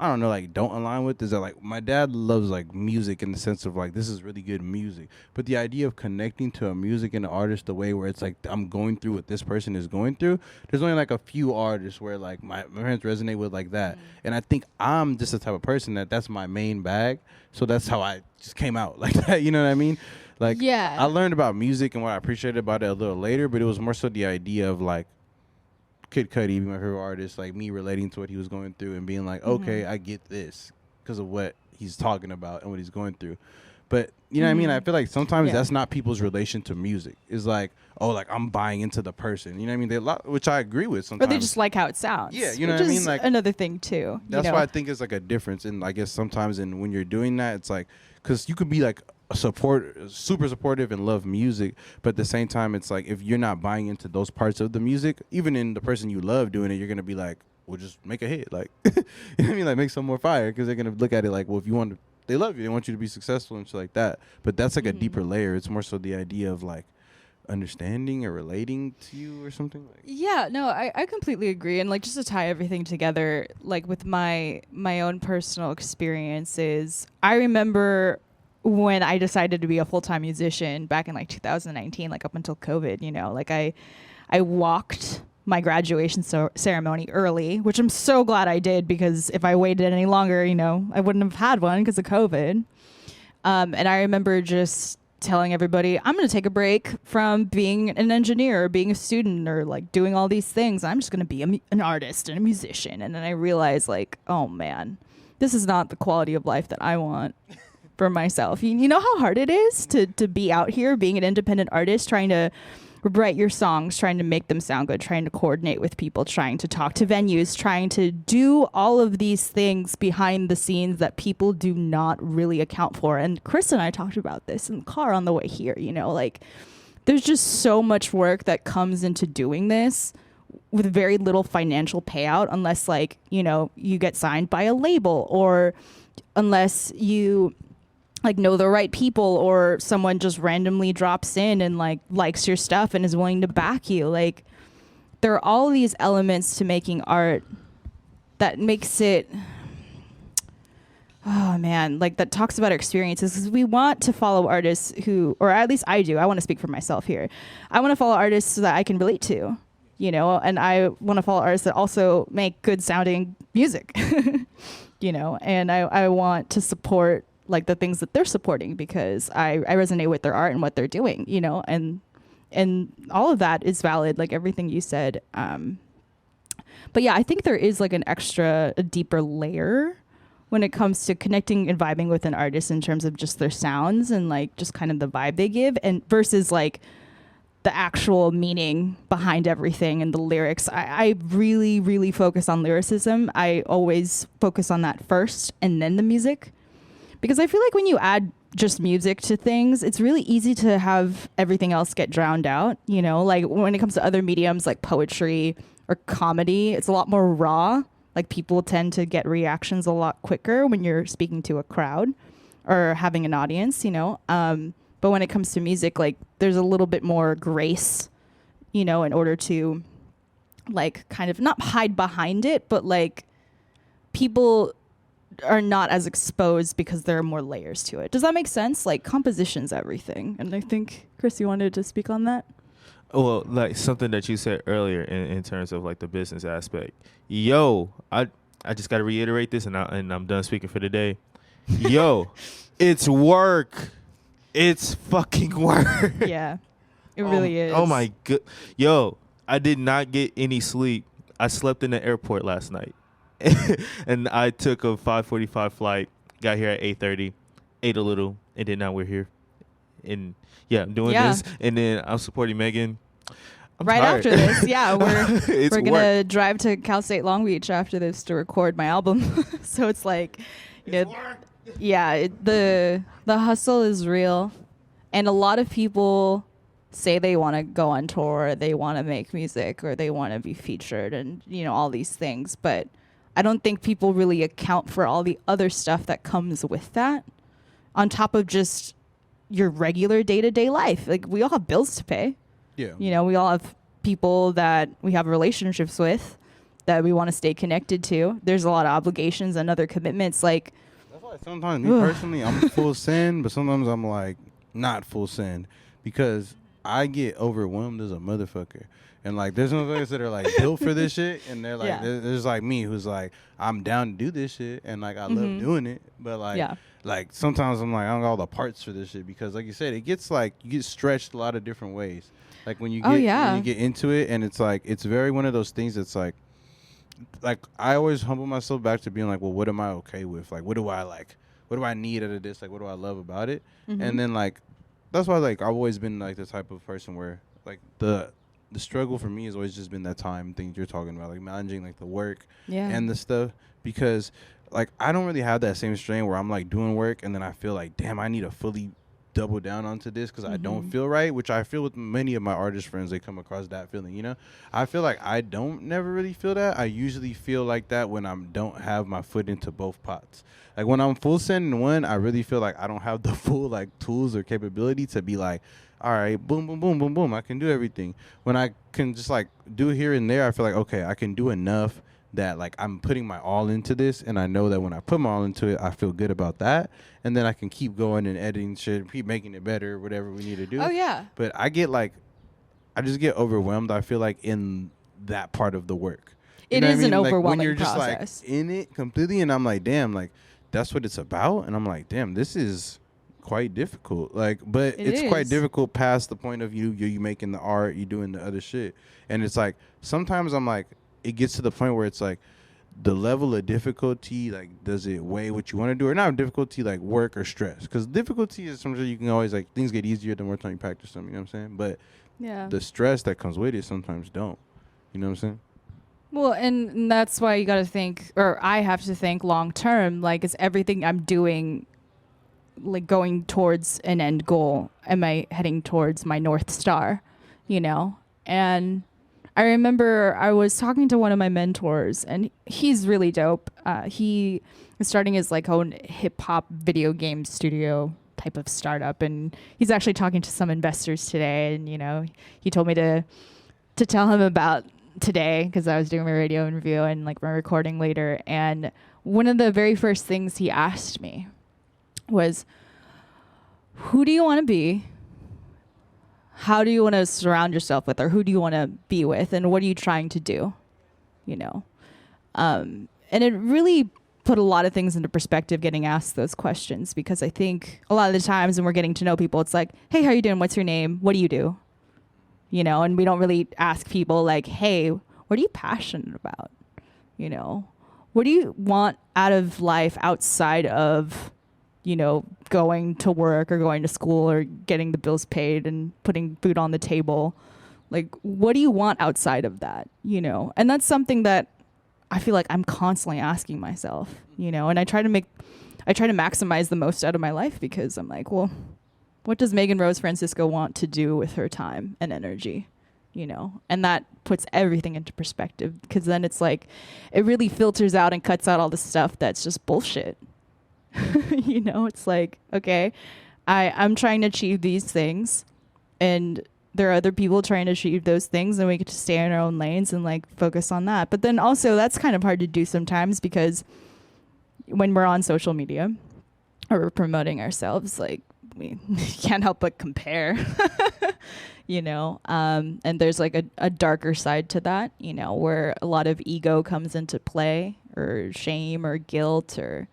I don't know, like don't align with is that like my dad loves like music in the sense of like this is really good music, but the idea of connecting to a music and an artist the way where it's like I'm going through what this person is going through, there's only like a few artists where like my parents resonate with like that. And I think I'm just the type of person that's my main bag, so that's how I just came out like that, you know what I mean? Like, yeah, I learned about music and what I appreciated about it a little later, but it was more so the idea of like Kid Cudi, my favorite artist, like me relating to what he was going through and being like, okay, I get this because of what he's talking about and what he's going through. But you know what I mean? I feel like sometimes that's not people's relation to music. It's like, oh, like I'm buying into the person. You know what I mean? They which I agree with sometimes. Or they just like how it sounds. Yeah, you know what I mean? Like another thing too. That's why I think it's like a difference. And I guess sometimes when you're doing that, it's like, because you could be like super supportive and love music, but at the same time, it's like if you're not buying into those parts of the music, even in the person you love doing it, you're gonna be like, well, just make a hit, like you know what I mean, like make some more fire, because they're gonna look at it like, well, if you want to, they love you, they want you to be successful and shit like that. But that's like a deeper layer. It's more so the idea of like understanding or relating to you or something like. Yeah, no, I completely agree. And like just to tie everything together, like with my own personal experiences, I remember when I decided to be a full-time musician back in like 2019, like up until COVID, you know, like I walked my graduation ceremony early, which I'm so glad I did, because if I waited any longer, you know, I wouldn't have had one because of COVID. And I remember just telling everybody, I'm going to take a break from being an engineer or being a student or like doing all these things. I'm just going to be an artist and a musician. And then I realized like, oh man, this is not the quality of life that I want for myself. You know how hard it is to be out here being an independent artist, trying to write your songs, trying to make them sound good, trying to coordinate with people, trying to talk to venues, trying to do all of these things behind the scenes that people do not really account for. And Chris and I talked about this in the car on the way here, you know, like there's just so much work that comes into doing this with very little financial payout, unless like, you know, you get signed by a label, or unless you like know the right people, or someone just randomly drops in and like likes your stuff and is willing to back you. Like there are all these elements to making art that makes it, oh man, like that talks about our experiences, because we want to follow artists who, or at least I do, I want to speak for myself here. I want to follow artists that I can relate to, you know, and I want to follow artists that also make good sounding music, you know, and I want to support like the things that they're supporting, because I resonate with their art and what they're doing, you know, and all of that is valid, like everything you said. But yeah, I think there is like a deeper layer when it comes to connecting and vibing with an artist in terms of just their sounds and like just kind of the vibe they give, and versus like the actual meaning behind everything and the lyrics. I really, really focus on lyricism. I always focus on that first and then the music. Because I feel like when you add just music to things, it's really easy to have everything else get drowned out. You know, like when it comes to other mediums like poetry or comedy, it's a lot more raw. Like people tend to get reactions a lot quicker when you're speaking to a crowd or having an audience, you know. But when it comes to music, like there's a little bit more grace, you know, in order to like kind of not hide behind it, but like people are not as exposed because there are more layers to it. Does that make sense? Like composition's everything. And I think, Chris, you wanted to speak on that? Well, like something that you said earlier in terms of like the business aspect. Yo, I just got to reiterate this, and I'm done speaking for today. Yo, it's work. It's fucking work. Yeah, it really is. Oh my god. Yo, I did not get any sleep. I slept in the airport last night. And I took a 5:45 flight, got here at 8:30, ate a little, and then now we're here. And yeah, I'm doing this, and then I'm supporting Megan. I'm right tired. after this, yeah, we're gonna work. drive to Cal State Long Beach after this to record my album. So it's like, you know, yeah, the hustle is real, and a lot of people say they want to go on tour, they want to make music, or they want to be featured, and you know all these things, but I don't think people really account for all the other stuff that comes with that, on top of just your regular day-to-day life. Like we all have bills to pay. Yeah. You know, we all have people that we have relationships with that we want to stay connected to. There's a lot of obligations and other commitments. Like that's why sometimes me personally, I'm full send, but sometimes I'm like not full send, because I get overwhelmed as a motherfucker. And like, there's some guys that are like built for this shit, and they're like, there's like me who's like, I'm down to do this shit, and like I love doing it, but like, like sometimes I'm like, I don't got all the parts for this shit, because like you said, it gets like you get stretched a lot of different ways. Like when you get when you get into it, and it's like it's very one of those things that's like I always humble myself back to being like, well, what am I okay with? Like, what do I like? What do I need out of this? Like, what do I love about it? And then like that's why like I've always been like the type of person where like the struggle for me has always just been that time things you're talking about, like managing like the work and the stuff, because like I don't really have that same strain where I'm like doing work and then I feel like, damn, I need to fully double down onto this because I don't feel right, which I feel with many of my artist friends. They come across that feeling, you know. I feel like I don't never really feel that. I usually feel like that when I don't have my foot into both pots. Like when I'm full send in one, I really feel like I don't have the full like tools or capability to be like, all right, boom, boom, boom, boom, boom, I can do everything. When I can just like do here and there, I feel like, okay, I can do enough that like I'm putting my all into this, and I know that when I put my all into it, I feel good about that, and then I can keep going and editing shit, keep making it better, whatever we need to do. Oh yeah. But I just get overwhelmed, I feel like, in that part of the work. It is an overwhelming like when you're just process. like in it completely, and I'm like, damn, like that's what it's about, and I'm like, damn, this is quite difficult. Like, but it's quite difficult past the point of you making the art, you doing the other shit, and it's like sometimes I'm like, it gets to the point where it's like the level of difficulty, like, does it weigh what you want to do, or not difficulty like work or stress? Because difficulty is sometimes you can always like things get easier the more time you practice them. You know what I'm saying? But Yeah. the stress that comes with it sometimes don't. You know what I'm saying? Well, and that's why you got to think, or I have to think long term. Like, is everything I'm doing, like, going towards an end goal? Am I heading towards my North Star? You know? And I remember I was talking to one of my mentors, and he's really dope. He is starting his, like, own hip hop video game studio type of startup. And he's actually talking to some investors today. And, you know, he told me to tell him about today because I was doing my radio interview and like my recording later. And one of the very first things he asked me was, who do you want to be? How do you want to surround yourself with, or who do you want to be with? And what are you trying to do? You know? And it really put a lot of things into perspective getting asked those questions, because I think a lot of the times when we're getting to know people, it's like, hey, how you doing? What's your name? What do you do? You know, and we don't really ask people like, hey, what are you passionate about? You know, what do you want out of life outside of, you know, going to work or going to school or getting the bills paid and putting food on the table? Like, what do you want outside of that? You know, and that's something that I feel like I'm constantly asking myself, you know, and I try to maximize the most out of my life, because I'm like, well, what does Megan Rose Francisco want to do with her time and energy, you know? And that puts everything into perspective, because then it's like, it really filters out and cuts out all the stuff that's just bullshit. You know, it's like, okay, I'm trying to achieve these things, and there are other people trying to achieve those things, and we get to stay in our own lanes and like focus on that. But then also that's kind of hard to do sometimes, because when we're on social media or we're promoting ourselves, like, we can't help but compare, you know, and there's like a darker side to that, you know, where a lot of ego comes into play, or shame or guilt, or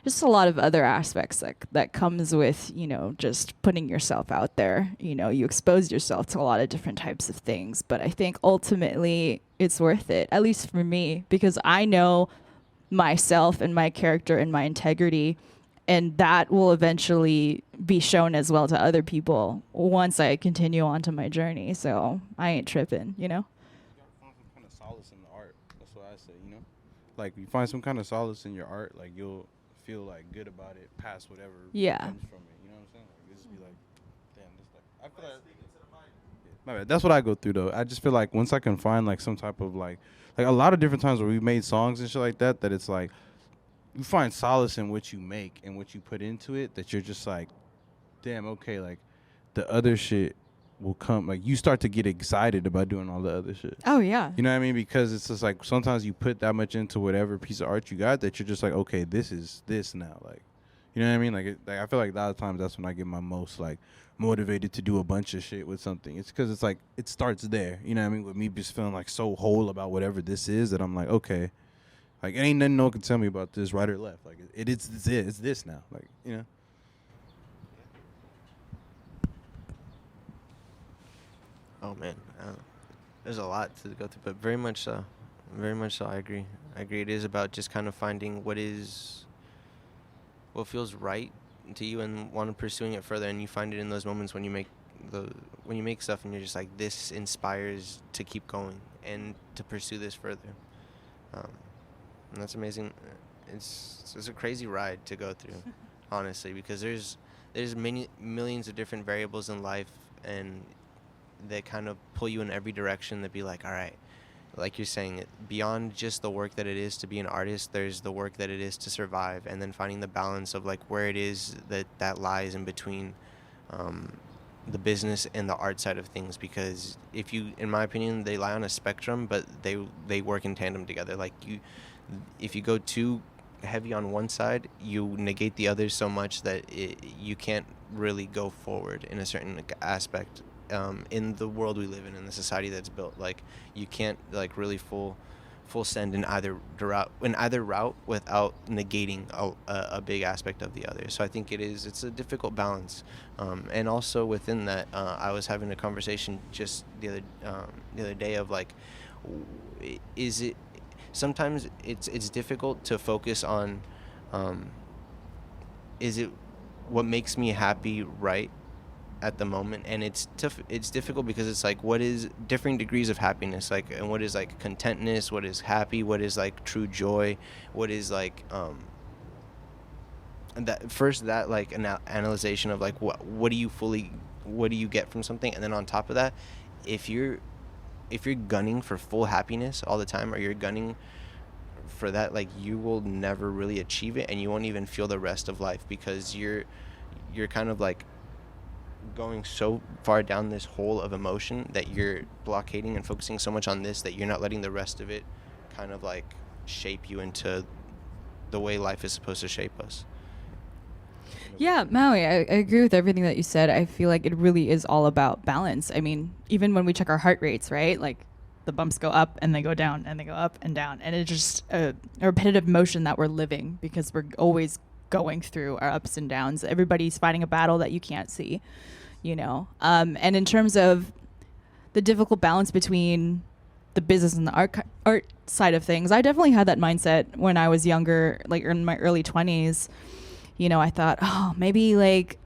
just a lot of other aspects that comes with, you know, just putting yourself out there. You know, you expose yourself to a lot of different types of things, but I think ultimately it's worth it, at least for me, because I know myself and my character and my integrity, and that will eventually be shown as well to other people once I continue on to my journey. So I ain't tripping, you know? You gotta find some kind of solace in the art. That's what I say, you know? Like, you find some kind of solace in your art, like, you'll feel, like, good about it past whatever comes from it. You know what I'm saying? Like, just be like, damn, this, like, I feel like... My bad. That's what I go through, though. I just feel like once I can find, like, some type of, like a lot of different times where we've made songs and shit like that, that it's, like, you find solace in what you make and what you put into it, that you're just like, damn, okay, like, the other shit will come. Like, you start to get excited about doing all the other shit. Oh, yeah. You know what I mean? Because it's just like, sometimes you put that much into whatever piece of art you got that you're just like, okay, this is this now. Like, you know what I mean? Like, I feel like a lot of times that's when I get my most, like, motivated to do a bunch of shit with something. It's because it's like, it starts there. You know what I mean? With me just feeling like so whole about whatever this is, that I'm like, okay, like, ain't nothing no one can tell me about this right or left. Like, it's this now. Like, you know. Oh man, there's a lot to go through, but very much so. I agree. It is about just kind of finding what feels right to you and want to pursuing it further. And you find it in those moments when you make stuff and you're just like, this inspires to keep going and to pursue this further. And that's amazing. It's a crazy ride to go through, honestly, because there's millions of different variables in life, and they kind of pull you in every direction. That be like, all right, like you're saying, beyond just the work that it is to be an artist, there's the work that it is to survive, and then finding the balance of like where it is that lies in between the business and the art side of things. Because in my opinion, they lie on a spectrum, but they work in tandem together. Like, if you go too heavy on one side, you negate the other so much that you can't really go forward in a certain aspect. In the world we live in the society that's built, like, you can't like really full send in either route without negating a big aspect of the other. So I think it's a difficult balance, and also within that, I was having a conversation just the other day of like, is it sometimes it's difficult to focus on, is it what makes me happy, right? at the moment, and it's tough. It's difficult because it's like, what is differing degrees of happiness, like, and what is like contentness, what is happy, what is like true joy, what is like that first, that like analyzation of like what do you get from something, and then on top of that, if you're gunning for full happiness all the time, or you're gunning for that, like, you will never really achieve it, and you won't even feel the rest of life, because you're kind of like going so far down this hole of emotion that you're blockading and focusing so much on this that you're not letting the rest of it kind of like shape you into the way life is supposed to shape us. Yeah, Maui, I agree with everything that you said. I feel like it really is all about balance. I mean, even when we check our heart rates, right? Like, the bumps go up and they go down and they go up and down. And it's just a repetitive motion that we're living, because we're always going through our ups and downs. Everybody's fighting a battle that you can't see, you know? And in terms of the difficult balance between the business and the art side of things, I definitely had that mindset when I was younger, like in my early 20s. You know, I thought, oh, maybe like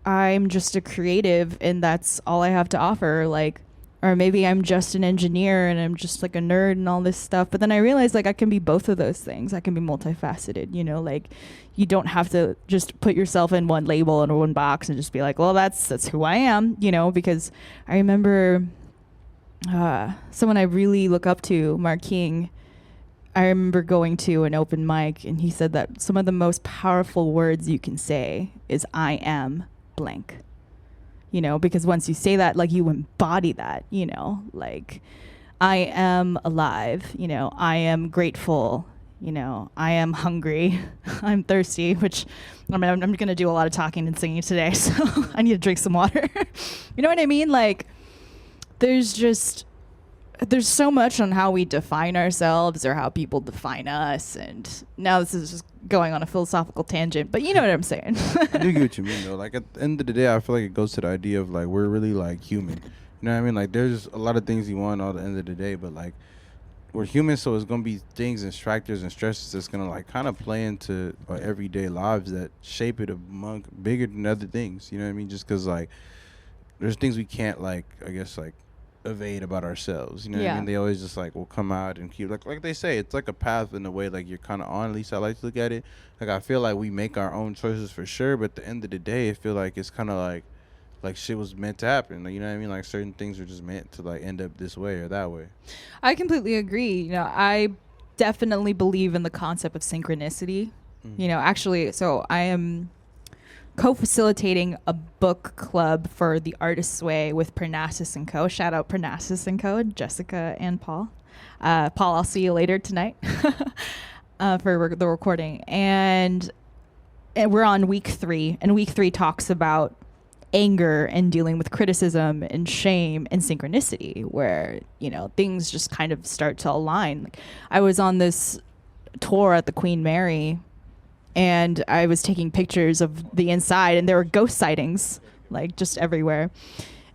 I'm just a creative and that's all I have to offer. Like, or maybe I'm just an engineer and I'm just like a nerd and all this stuff. But then I realized like I can be both of those things. I can be multifaceted, you know, like you don't have to just put yourself in one label and one box and just be like, well, that's who I am, you know, because I remember someone I really look up to, Mark King. I remember going to an open mic and he said that some of the most powerful words you can say is I am blank. You know, because once you say that, like you embody that, you know, like I am alive, you know, I am grateful, you know, I am hungry, I'm thirsty, which I mean, I'm going to do a lot of talking and singing today, so I need to drink some water. You know what I mean? Like there's so much on how we define ourselves or how people define us. And now this is just going on a philosophical tangent, but you know what I'm saying. I do get what you mean, though. Like, at the end of the day, I feel like it goes to the idea of, like, we're really, like, human. You know what I mean? Like, there's a lot of things you want at the end of the day, but, like, we're human, so it's going to be things and distractors and stresses that's going to, like, kind of play into our everyday lives that shape it among bigger than other things. You know what I mean? Just because, like, there's things we can't, like, I guess, like, evade about ourselves, you know what I mean? They always just like will come out and keep like they say, it's like a path in a way, like you're kind of on. At least I like to look at it. Like I feel like we make our own choices for sure, but at the end of the day, I feel like it's kind of like shit was meant to happen. Like, you know what I mean? Like certain things are just meant to like end up this way or that way. I completely agree. You know, I definitely believe in the concept of synchronicity. You know, actually, so I am co-facilitating a book club for The Artist's Way with Parnassus & Co. Shout out Parnassus & Co. Jessica and Paul. Paul, I'll see you later tonight for the recording. And we're on week 3, and week 3 talks about anger and dealing with criticism and shame and synchronicity, where, you know, things just kind of start to align. Like, I was on this tour at the Queen Mary, and I was taking pictures of the inside, and there were ghost sightings, like, just everywhere.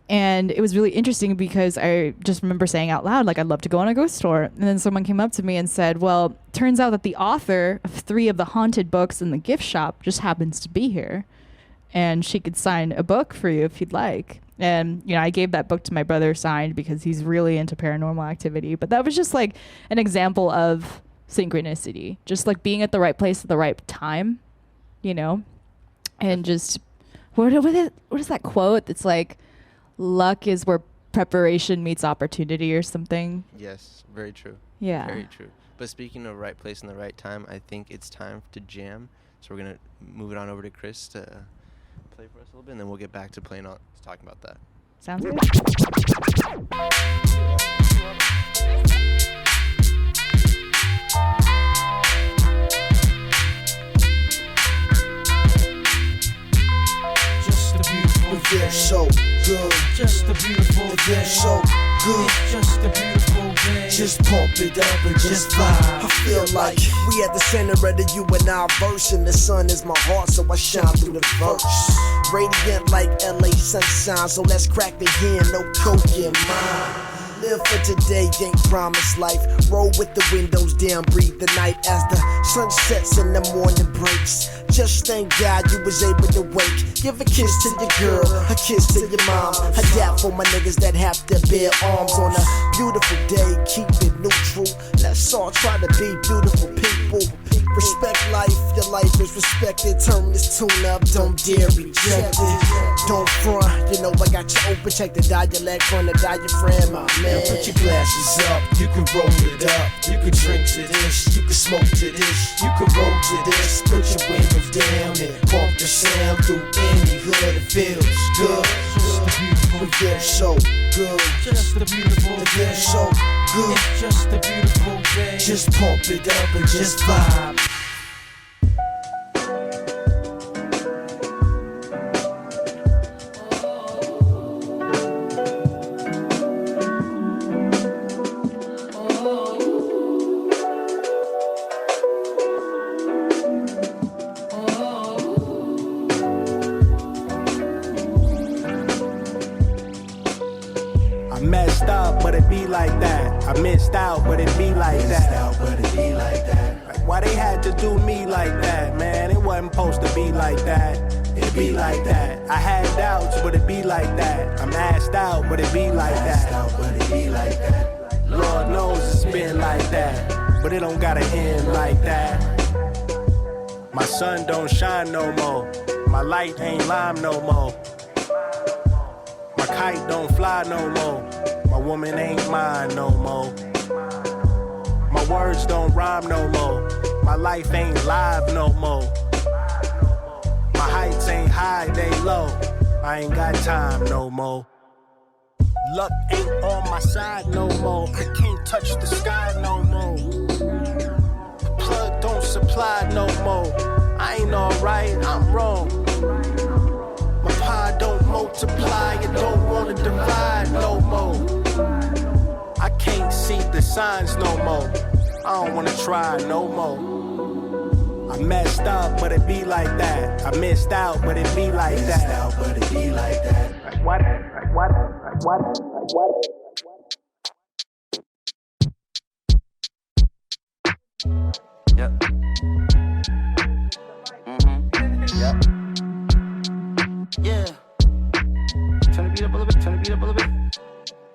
And it was really interesting because I just remember saying out loud, like, I'd love to go on a ghost tour. And then someone came up to me and said, well, turns out that the author of 3 of the haunted books in the gift shop just happens to be here, and she could sign a book for you if you'd like. And, you know, I gave that book to my brother signed because he's really into paranormal activity. But that was just like an example of synchronicity, just like being at the right place at the right time, you know. And just what is that quote? It's like, luck is where preparation meets opportunity or something. Yes, very true. Yeah, very true. But speaking of right place and the right time, I think it's time to jam. So we're gonna move it on over to Chris to play for us a little bit, and then we'll get back to talking about that. Sounds good. It feels so good. Just a beautiful day. It feels so good. It's just a beautiful day. Just pump it up and just vibe. I feel like we at the center of the you and I verse, and the sun is my heart, so I shine through the verse. Radiant like LA sunshine, so let's crack the hen, no coke in mine. Live for today, ain't promised life. Roll with the windows down, breathe the night as the sun sets and the morning breaks. Just thank God you was able to wake. Give a kiss to your girl, a kiss to your mom. A dap for my niggas that have to bear arms on a beautiful day. Keep it neutral. Let's all try to be beautiful people. Respect life, your life is respected. Turn this tune up, don't dare reject it. Don't front, you know I got you open. Check the dialect on the diaphragm, my man. Put your glasses up, you can roll it up. You can drink to this, you can smoke to this. You can roll to this, put your windows down and bump the sound through any hood. It feels good. It feels so good. Just a beautiful It feels so good. It's just a beautiful day. Just pump it up and just vibe. I messed up, but it be like that. I missed out, but it be like that. Like, why they had to do me like that, man? It wasn't supposed to be like that. It be like that. I had doubts, but it be like that. I'm asked out, but it be like that. Lord knows it's been like that, but it don't gotta end like that. My sun don't shine no more. My light ain't lime no more. My kite don't fly no more. My woman ain't mine no more. My words don't rhyme no more. My life ain't live no more. My heights ain't high, they low. I ain't got time no more. Luck ain't on my side no more. I can't touch the sky no more. Plug don't supply no more. I ain't alright, I'm wrong. My pie don't multiply, it don't wanna divide no more. I can't see the signs no more. I don't wanna try no more. I messed up, but it be like that. I missed out, but it be like that. Like what? Yep. Yep. Yeah. Turn the beat up a little bit.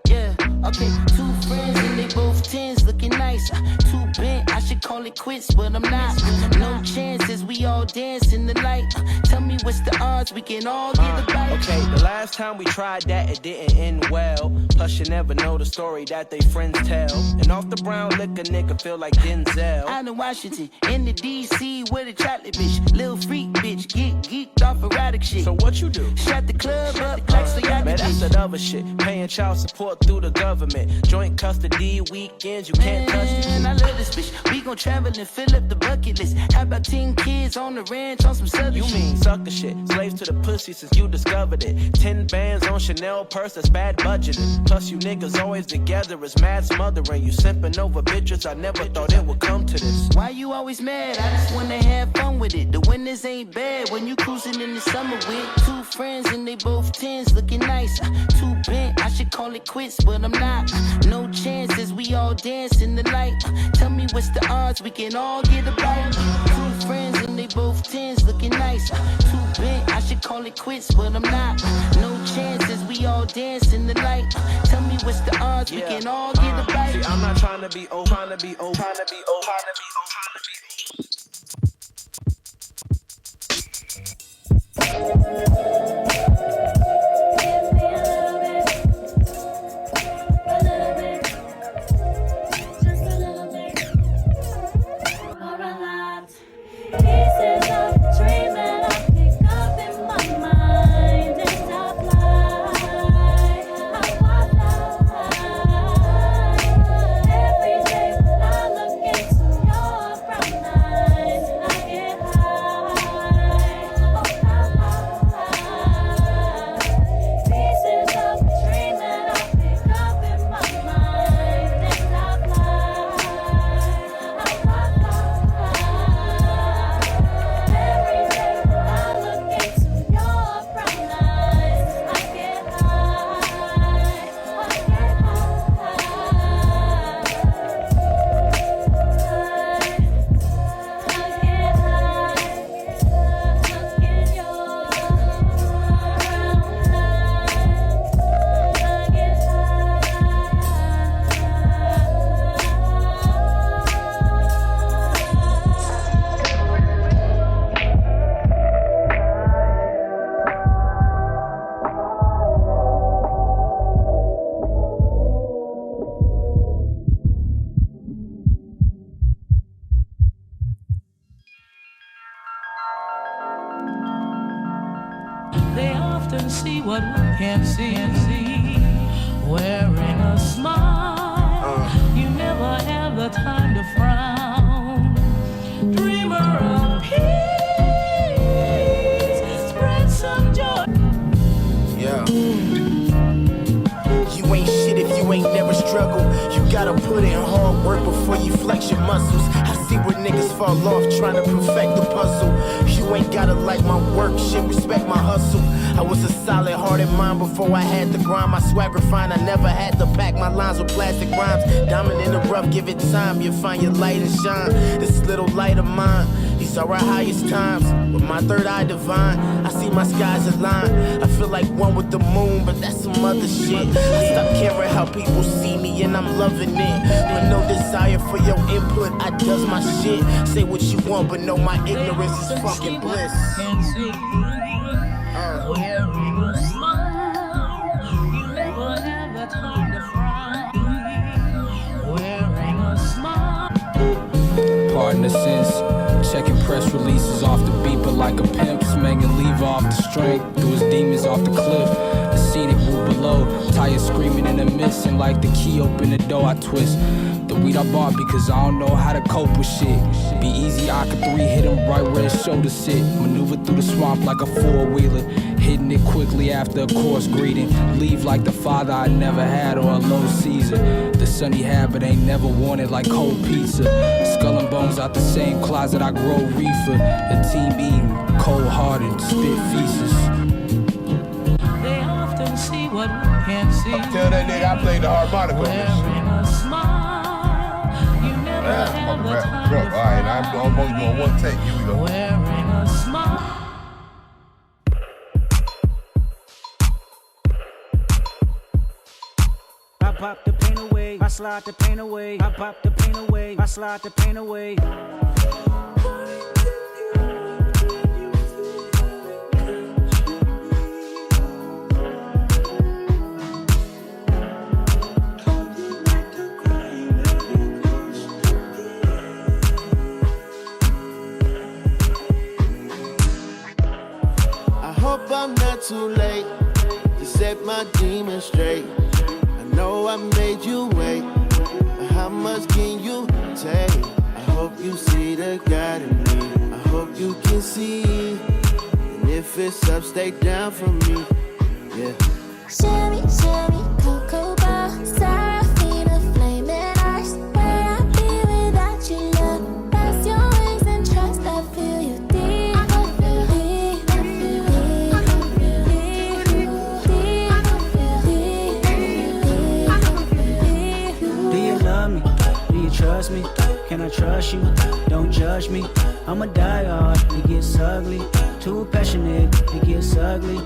Yeah. Okay, two friends and they both tens, looking nice. Too bent, I should call it quits, but I'm not. No chances, we all dance in the light. Tell me what's the odds, we can all get a bite. Okay, the last time we tried that, it didn't end well. Plus you never know the story that they friends tell. And off the brown liquor, nigga feel like Denzel. Out in Washington, in the DC with a chocolate bitch. Lil freak bitch, get geeked off erratic shit. So what you do? Shut the club up like so y'all Man, that's that other shit. Paying child support through the government. Joint custody weekends, you can't touch the Man, I love this bitch. We gon' travel and fill up the bucket list. How about 10 kids on the ranch on some southern You shit? mean sucker shit. Slaves to the pussy since you discovered it. 10 bands on Chanel purse, that's bad budgeting. Plus you niggas always together, it's mad smothering. You simping over bitches, I never thought it would come to this. Why you always mad? I just wanna have fun with it. The winters ain't bad when you cruising in the summer with two friends and they both tens, looking nice. Too bent, I should call it quits, but I'm not. No chances, we all dance in the light. Tell me what's the odds, we can all get a bite. Two friends and they both tens, looking nice. Too bent, I should call it quits, but I'm not. No chances, we all dance in the light. Tell me what's the odds, we can all get a bite. See, I'm not trying to be old, trying to be old. Pieces of dream that I pick up in my mind and I fly. Every day when I look into your brown see what we can't see. Wearing a smile, you never have the time to frown. Dreamer of peace, spread some joy. Yeah. You ain't shit if you ain't never struggled. You gotta put in hard work before you flex your muscles. I see where niggas fall off trying to perfect the puzzle. You ain't gotta like my work, shit, respect my hustle. I was a solid hearted mind before I had to grind. My swag refined, I never had to pack my lines with plastic rhymes. Diamond in the rough, give it time, you'll find your light and shine. This little light of mine, these are our highest times. With my third eye divine, I see my skies align. I feel like one with the moon, but that's some other shit. I stopped caring how people see me and I'm loving it. With no desire for your input, I does my shit. Say what you want, but know my ignorance is fucking bliss. Wearing a smile, you never have the time to frown. Wearing a smile. Pardon the sense, checking press releases off the beat, but like a pimp, smanging leave off the strength, threw his demons off the cliff. The scenic route below, tires screaming in the mist, and like the key open the door, I twist. The weed I bought because I don't know how to cope with shit. Be easy, I could 3 hit him right where his shoulder sit. Maneuver through the swamp like a 4-wheeler, hitting it quickly after a coarse greeting. Leave like the father I never had or a low Caesar. The son he had but ain't never wanted like cold pizza. Skull and bones out the same closet I grow reefer. The team eating, cold-hearted, spit feces. They often see what we can't see. Tell that nigga I played the harmonica on this shit. Wearing a smile, you never have the time to frown. Alright, I'm only doing one take. Here we go. Wearing a smile. I pop the pain away, I slide the pain away. I pop the pain away, I slide the pain away. I hope I'm not too late to set my demons straight. I know I made you wait, but how much can you take? I hope you see the God in me. I hope you can see. And if it's up, stay down for me. Yeah. Sherry, cherry, cocoa bar, Serafina, flaming eyes. Where I be without you, love? Press your wings and trust. I feel you deep. I feel deep. I feel deep. I feel deep. Do you love me? Do you trust me? Can I trust you? Don't judge me. I'm a die-hard, it gets ugly. Too passionate, it gets ugly.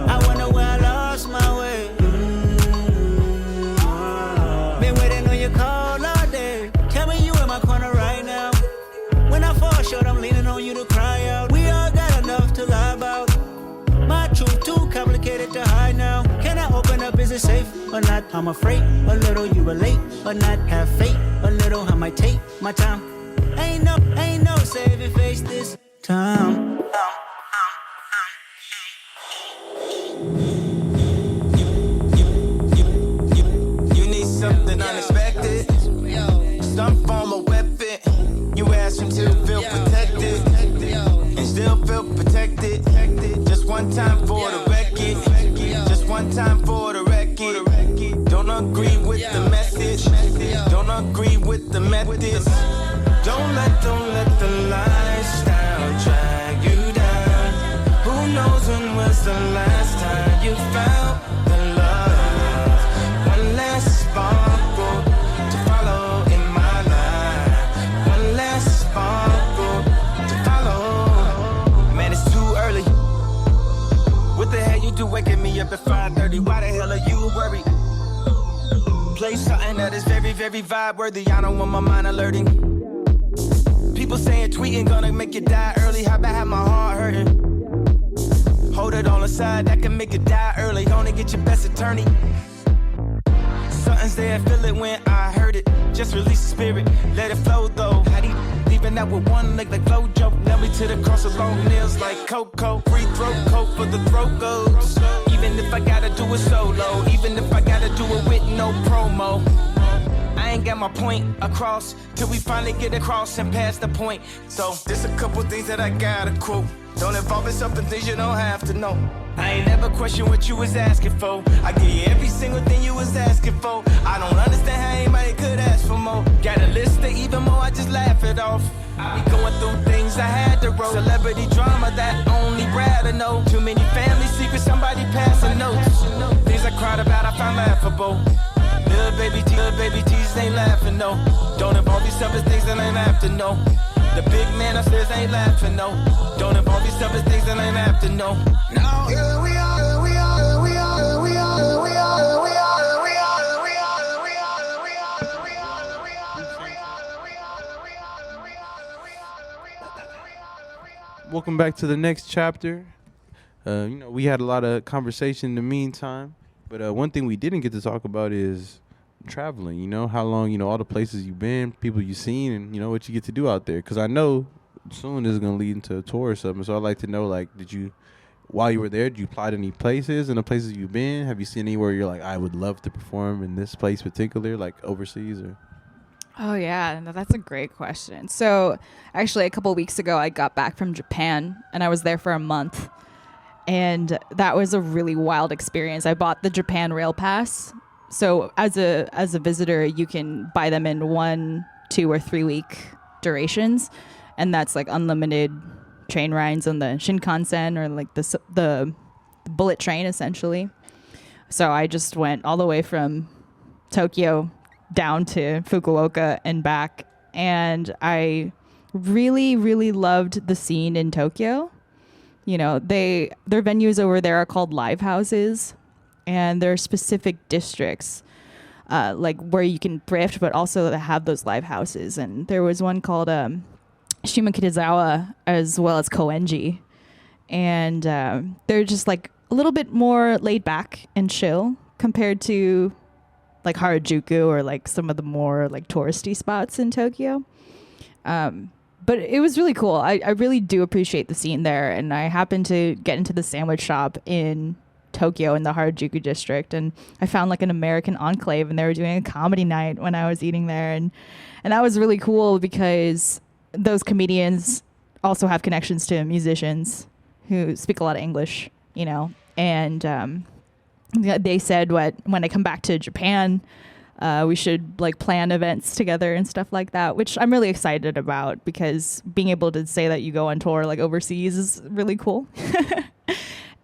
I wonder where I lost my way. Been waiting on your call all day. Tell me you in my corner right now. When I fall short, I'm leaning on you to cry out. We all got enough to lie about. My truth too complicated to hide now. Can I open up? Is it safe or not? I'm afraid a little you relate or not. Have faith a little. I might take my time. Ain't no saving face this time. You need something unexpected, some form of weapon. You ask him to feel protected and still feel protected. Just one time for the record, just one time for the record. Don't agree with the message, don't agree with the methods. Don't let the lifestyle drag you down. Who knows when was the last time you felt the love? One last sparkle to follow in my life. One last sparkle to follow. Man, it's too early. What the hell you do waking me up at 5:30? Why the hell are you worried? Play something that is very, very vibe worthy. I don't want my mind alerting. People saying tweeting gonna make you die early. How about have my heart hurting? Hold it on the side, that can make you die early. Gonna get your best attorney. Something's there, feel it when I heard it. Just release the spirit, let it flow though. How leaving out with one leg like Flojo. Nail me to the cross with long nails like Coco. Free throat coat for the throat goes. Even if I gotta do it solo, even if I gotta do it with no promo. I ain't got my point across till we finally get across and pass the point. So there's a couple things that I gotta quote. Don't involve yourself in things you don't have to know. I ain't never question what you was asking for. I give you every single thing you was asking for. I don't understand how anybody could ask for more. Got a list of even more, I just laugh it off. I be going through things I had to roll. Celebrity drama that only rather know. Too many family secrets, somebody passing notes. Things I cried about, I found laughable. Little baby T's ain't laughing, no. Don't involve yourself in things that ain't have to know. The big man upstairs ain't laughing, no. Don't involve yourself in things that ain't have to know. Now here we are, here we are, here we are, here we are, here we are, here we are, here we are, here we are, here we are, here we are, here we are, here we are. Welcome back to the next chapter. We had a lot of conversation in the meantime, but one thing we didn't get to talk about is traveling. How long, all the places you've been, people you've seen, and what you get to do out there. Because I know soon this is going to lead into a tour or something. So I'd like to know, while you were there, did you apply to any places in the places you've been? Have you seen anywhere you're like, I would love to perform in this place particular, like overseas or? Oh, yeah. No, that's a great question. So actually, a couple of weeks ago, I got back from Japan, and I was there for a month. And that was a really wild experience. I bought the Japan Rail Pass. So as a visitor, you can buy them in 1, 2, or 3 week durations. And that's like unlimited train rides on the Shinkansen, or like the bullet train, essentially. So I just went all the way from Tokyo down to Fukuoka and back. And I really, really loved the scene in Tokyo. Their venues over there are called live houses, and there are specific districts, like where you can thrift, but also have those live houses. And there was one called Shimakitazawa, as well as Koenji. And they're just like a little bit more laid back and chill compared to like Harajuku or like some of the more like touristy spots in Tokyo. But it was really cool. I really do appreciate the scene there. And I happened to get into the sandwich shop in Tokyo in the Harajuku district. And I found like an American enclave, and they were doing a comedy night when I was eating there. And that was really cool because those comedians also have connections to musicians who speak a lot of English, And they said when I come back to Japan, we should like plan events together and stuff like that, which I'm really excited about, because being able to say that you go on tour like overseas is really cool.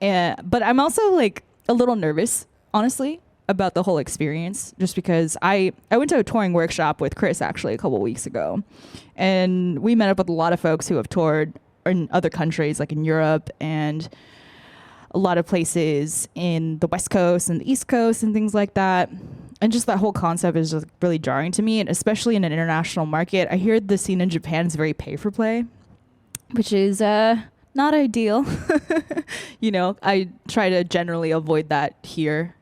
But I'm also like a little nervous, honestly, about the whole experience, just because I went to a touring workshop with Chris actually a couple weeks ago, and we met up with a lot of folks who have toured in other countries, like in Europe and a lot of places in the West Coast and the East Coast and things like that. And just that whole concept is just really jarring to me, and especially in an international market. I hear the scene in Japan is very pay-for-play, which is not ideal. I try to generally avoid that here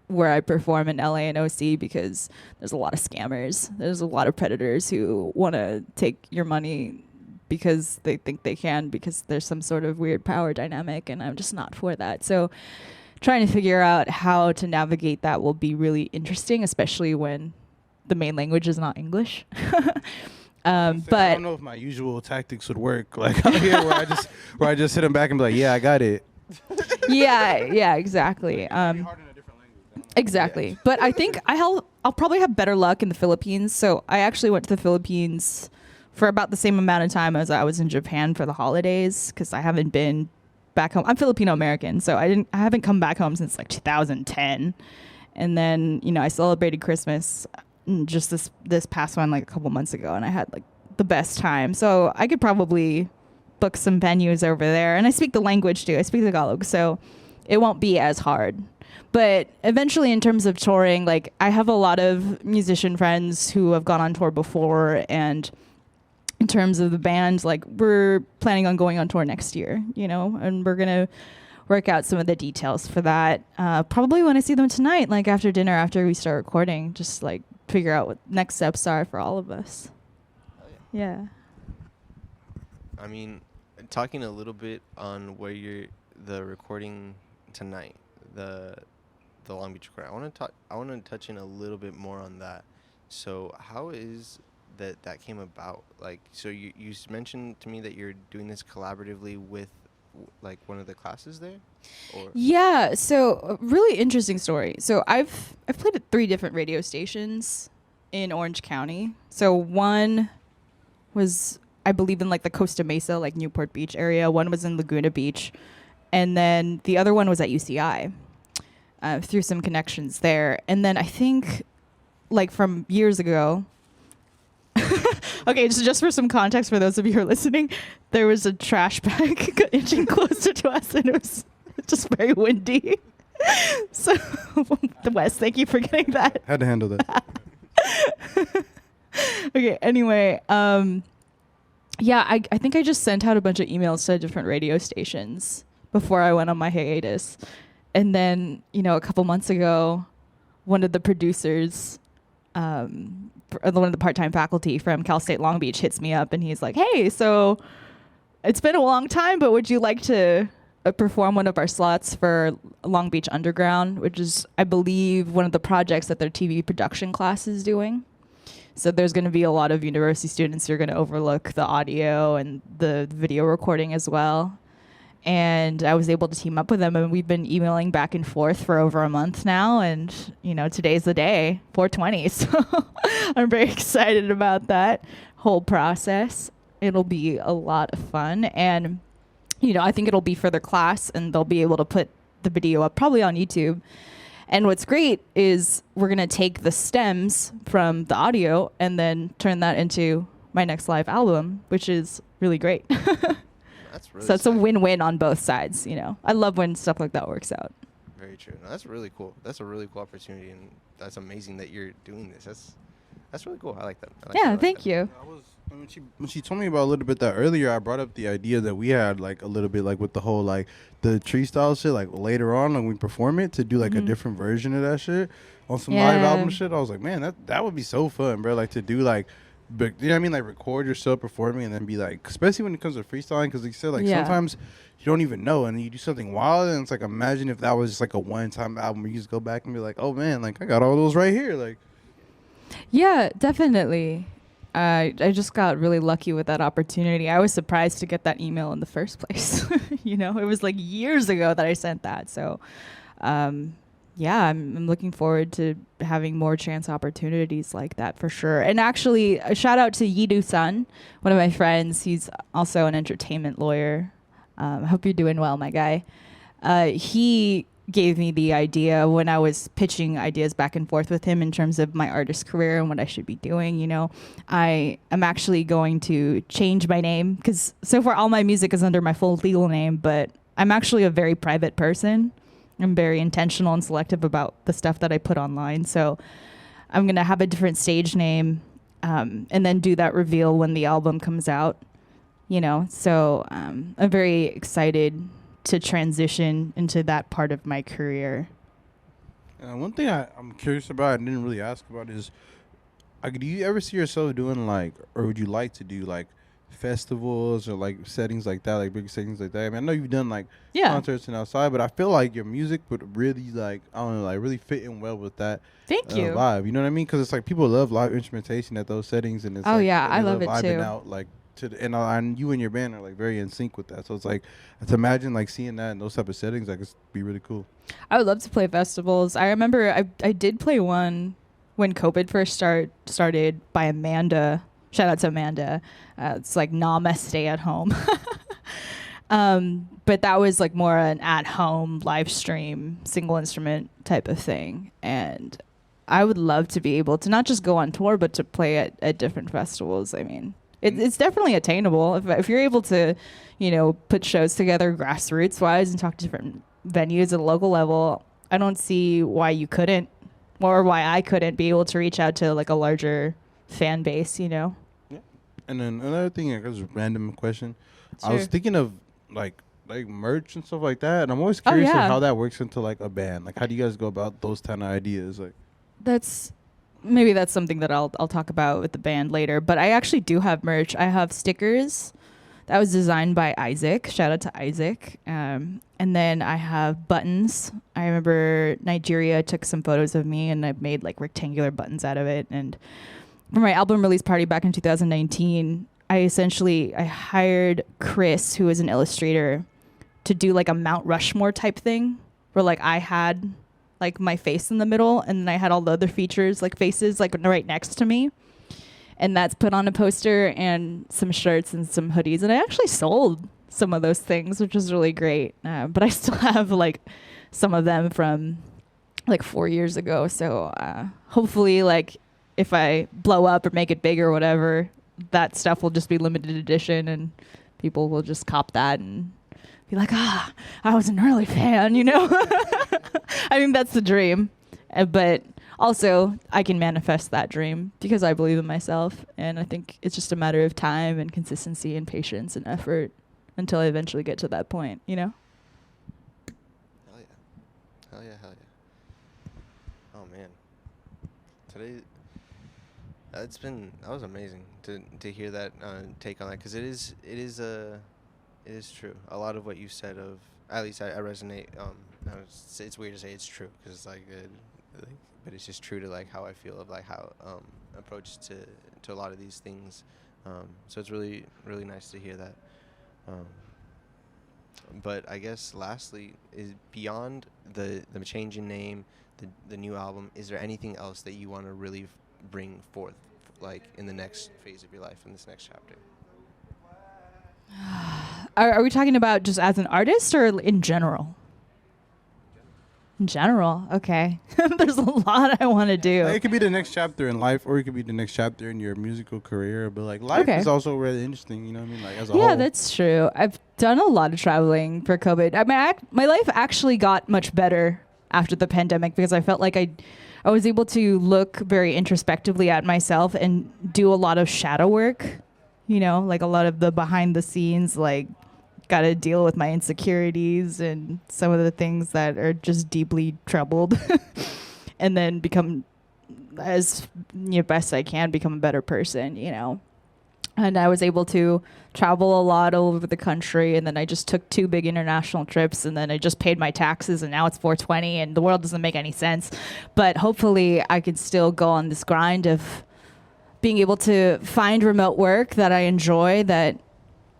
where I perform in LA and OC, because there's a lot of scammers. There's a lot of predators who want to take your money because they think they can, because there's some sort of weird power dynamic, and I'm just not for that. So trying to figure out how to navigate that will be really interesting, especially when the main language is not English. But I don't know if my usual tactics would work, like out here where I just hit them back and be like, yeah, I got it. yeah, exactly. Exactly. But I think I'll probably have better luck in the Philippines. So I actually went to the Philippines for about the same amount of time as I was in Japan for the holidays, because I haven't been back home. I'm Filipino American, so I haven't come back home since like 2010. And then, I celebrated Christmas just this past one like a couple months ago, and I had like the best time. So I could probably book some venues over there, and I speak the language too. I speak Tagalog, so it won't be as hard. But eventually, in terms of touring, like I have a lot of musician friends who have gone on tour before, and in terms of the band, like we're planning on going on tour next year, and we're gonna work out some of the details for that. Probably when I see them tonight, like after dinner, after we start recording, just like figure out what next steps are for all of us. Yeah. I mean, talking a little bit on where you're the recording tonight, the Long Beach recording. I want to touch in a little bit more on that. So how is that came about? Like, so you mentioned to me that you're doing this collaboratively with like one of the classes there, or Yeah, so a really interesting story. So I've played at 3 different radio stations in Orange County. So one was, I believe, in like the Costa Mesa, like Newport Beach area. One was in Laguna Beach, and then the other one was at UCI. Through some connections there, and then I think, like from years ago. Okay, so just for some context for those of you who are listening, there was a trash bag inching closer to us, and it was just very windy. So, the West, thank you for getting that. Had to handle that. Okay, anyway, yeah, I think I just sent out a bunch of emails to different radio stations before I went on my hiatus. And then, a couple months ago, one of the producers, one of the part-time faculty from Cal State Long Beach hits me up, and he's like, hey, so it's been a long time, but would you like to perform one of our slots for Long Beach Underground, which is, I believe, one of the projects that their TV production class is doing. So there's going to be a lot of university students who are going to overlook the audio and the video recording as well. And I was able to team up with them, and we've been emailing back and forth for over a month now. And, today's the day, 4/20. So I'm very excited about that whole process. It'll be a lot of fun. And, I think it'll be for their class, and they'll be able to put the video up probably on YouTube. And what's great is we're going to take the stems from the audio and then turn that into my next live album, which is really great. Really so it's a win-win on both sides, I love when stuff like that works out. Very true. No, that's really cool. That's a really cool opportunity, and that's amazing that you're doing this. That's really cool. I like that. Thank you. When she told me about a little bit that earlier, I brought up the idea that we had like a little bit like with the whole like the tree style shit, like later on when we perform it, to do like a different version of that shit on some live album shit. I was like, man, that would be so fun, bro. Like to do like, but you know what I mean, like record yourself performing and then be like, especially when it comes to freestyling, because like you said, like sometimes you don't even know and you do something wild, and it's like, imagine if that was just like a one-time album where you just go back and be like, oh man, like I got all those right here, like. Yeah, definitely. I just got really lucky with that opportunity. I was surprised to get that email in the first place. It was like years ago that I sent that. So, yeah, I'm looking forward to having more chance opportunities like that for sure. And actually, a shout out to Yidu Sun, one of my friends. He's also an entertainment lawyer. I hope you're doing well, my guy. He gave me the idea when I was pitching ideas back and forth with him in terms of my artist career and what I should be doing. I am actually going to change my name, because so far all my music is under my full legal name, but I'm actually a very private person. I'm very intentional and selective about the stuff that I put online. So I'm going to have a different stage name, and then do that reveal when the album comes out, So I'm very excited to transition into that part of my career. One thing I'm curious about and didn't really ask about is, like, do you ever see yourself doing like, or would you like to do like festivals or like settings like that, like big settings like that? I mean, I know you've done like concerts and outside, but I feel like your music would really like, I don't know, like really fit in well with that. Thank you. Vibe. You know what I mean? Because it's like people love live instrumentation at those settings, and it's I love it too. Out, like, and you and your band are like very in sync with that. So it's like, to imagine like seeing that in those type of settings, like it's be really cool. I would love to play festivals. I remember I did play one when COVID first started by Amanda. Shout out to Amanda. It's like Namaste at home. But that was like more an at-home live stream, single instrument type of thing. And I would love to be able to not just go on tour, but to play at different festivals. I mean, it's definitely attainable. If you're able to, put shows together grassroots-wise and talk to different venues at a local level, I don't see why you couldn't, or why I couldn't be able to reach out to like a larger fan base, Yeah. And then another thing, like, this is a random question. Sure. I was thinking of like merch and stuff like that, and I'm always curious of how that works into like a band. Like, how do you guys go about those kind of ideas? Like, that's something that I'll talk about with the band later. But I actually do have merch. I have stickers That was designed by Isaac. Shout out to Isaac. And then I have buttons. I remember Nigeria took some photos of me, and I made like rectangular buttons out of it. And for my album release party back in 2019, I hired Chris, who is an illustrator, to do like a Mount Rushmore type thing, where like I had like my face in the middle, and then I had all the other features like faces like right next to me. And that's put on a poster and some shirts and some hoodies. And I actually sold some of those things, which was really great. But I still have like some of them from like 4 years ago. So hopefully like if I blow up or make it big or whatever, that stuff will just be limited edition and people will just cop that and be like, I was an early fan, you know? I mean, that's the dream. But also, I can manifest that dream because I believe in myself. And I think it's just a matter of time and consistency and patience and effort until I eventually get to that point, you know? Hell yeah. Hell yeah, hell yeah. Oh, man. Today, that was amazing to hear that take on that. Because it is true. A lot of what you said at least I resonate. It's weird to say it's true because it's like, but it's just true to like how I feel of like how approach to a lot of these things. So it's really, really nice to hear that. But I guess lastly, is beyond the change in name, the new album, is there anything else that you want to really bring forth, like in the next phase of your life, in this next chapter? Are we talking about just as an artist or in general? In general, okay. There's a lot I want to do. It could be the next chapter in life, or it could be the next chapter in your musical career. But like life is also really interesting, you know what I mean? Like as a whole. Yeah, that's true. I've done a lot of traveling for COVID. I mean, my life actually got much better after the pandemic because I felt like I was able to look very introspectively at myself and do a lot of shadow work. You know, like a lot of the behind the scenes, like got to deal with my insecurities and some of the things that are just deeply troubled and then become, as best I can, become a better person, you know. And I was able to travel a lot all over the country, and then I just took 2 big international trips, and then I just paid my taxes, and now it's 420 and the world doesn't make any sense. But hopefully I can still go on this grind of being able to find remote work that I enjoy, that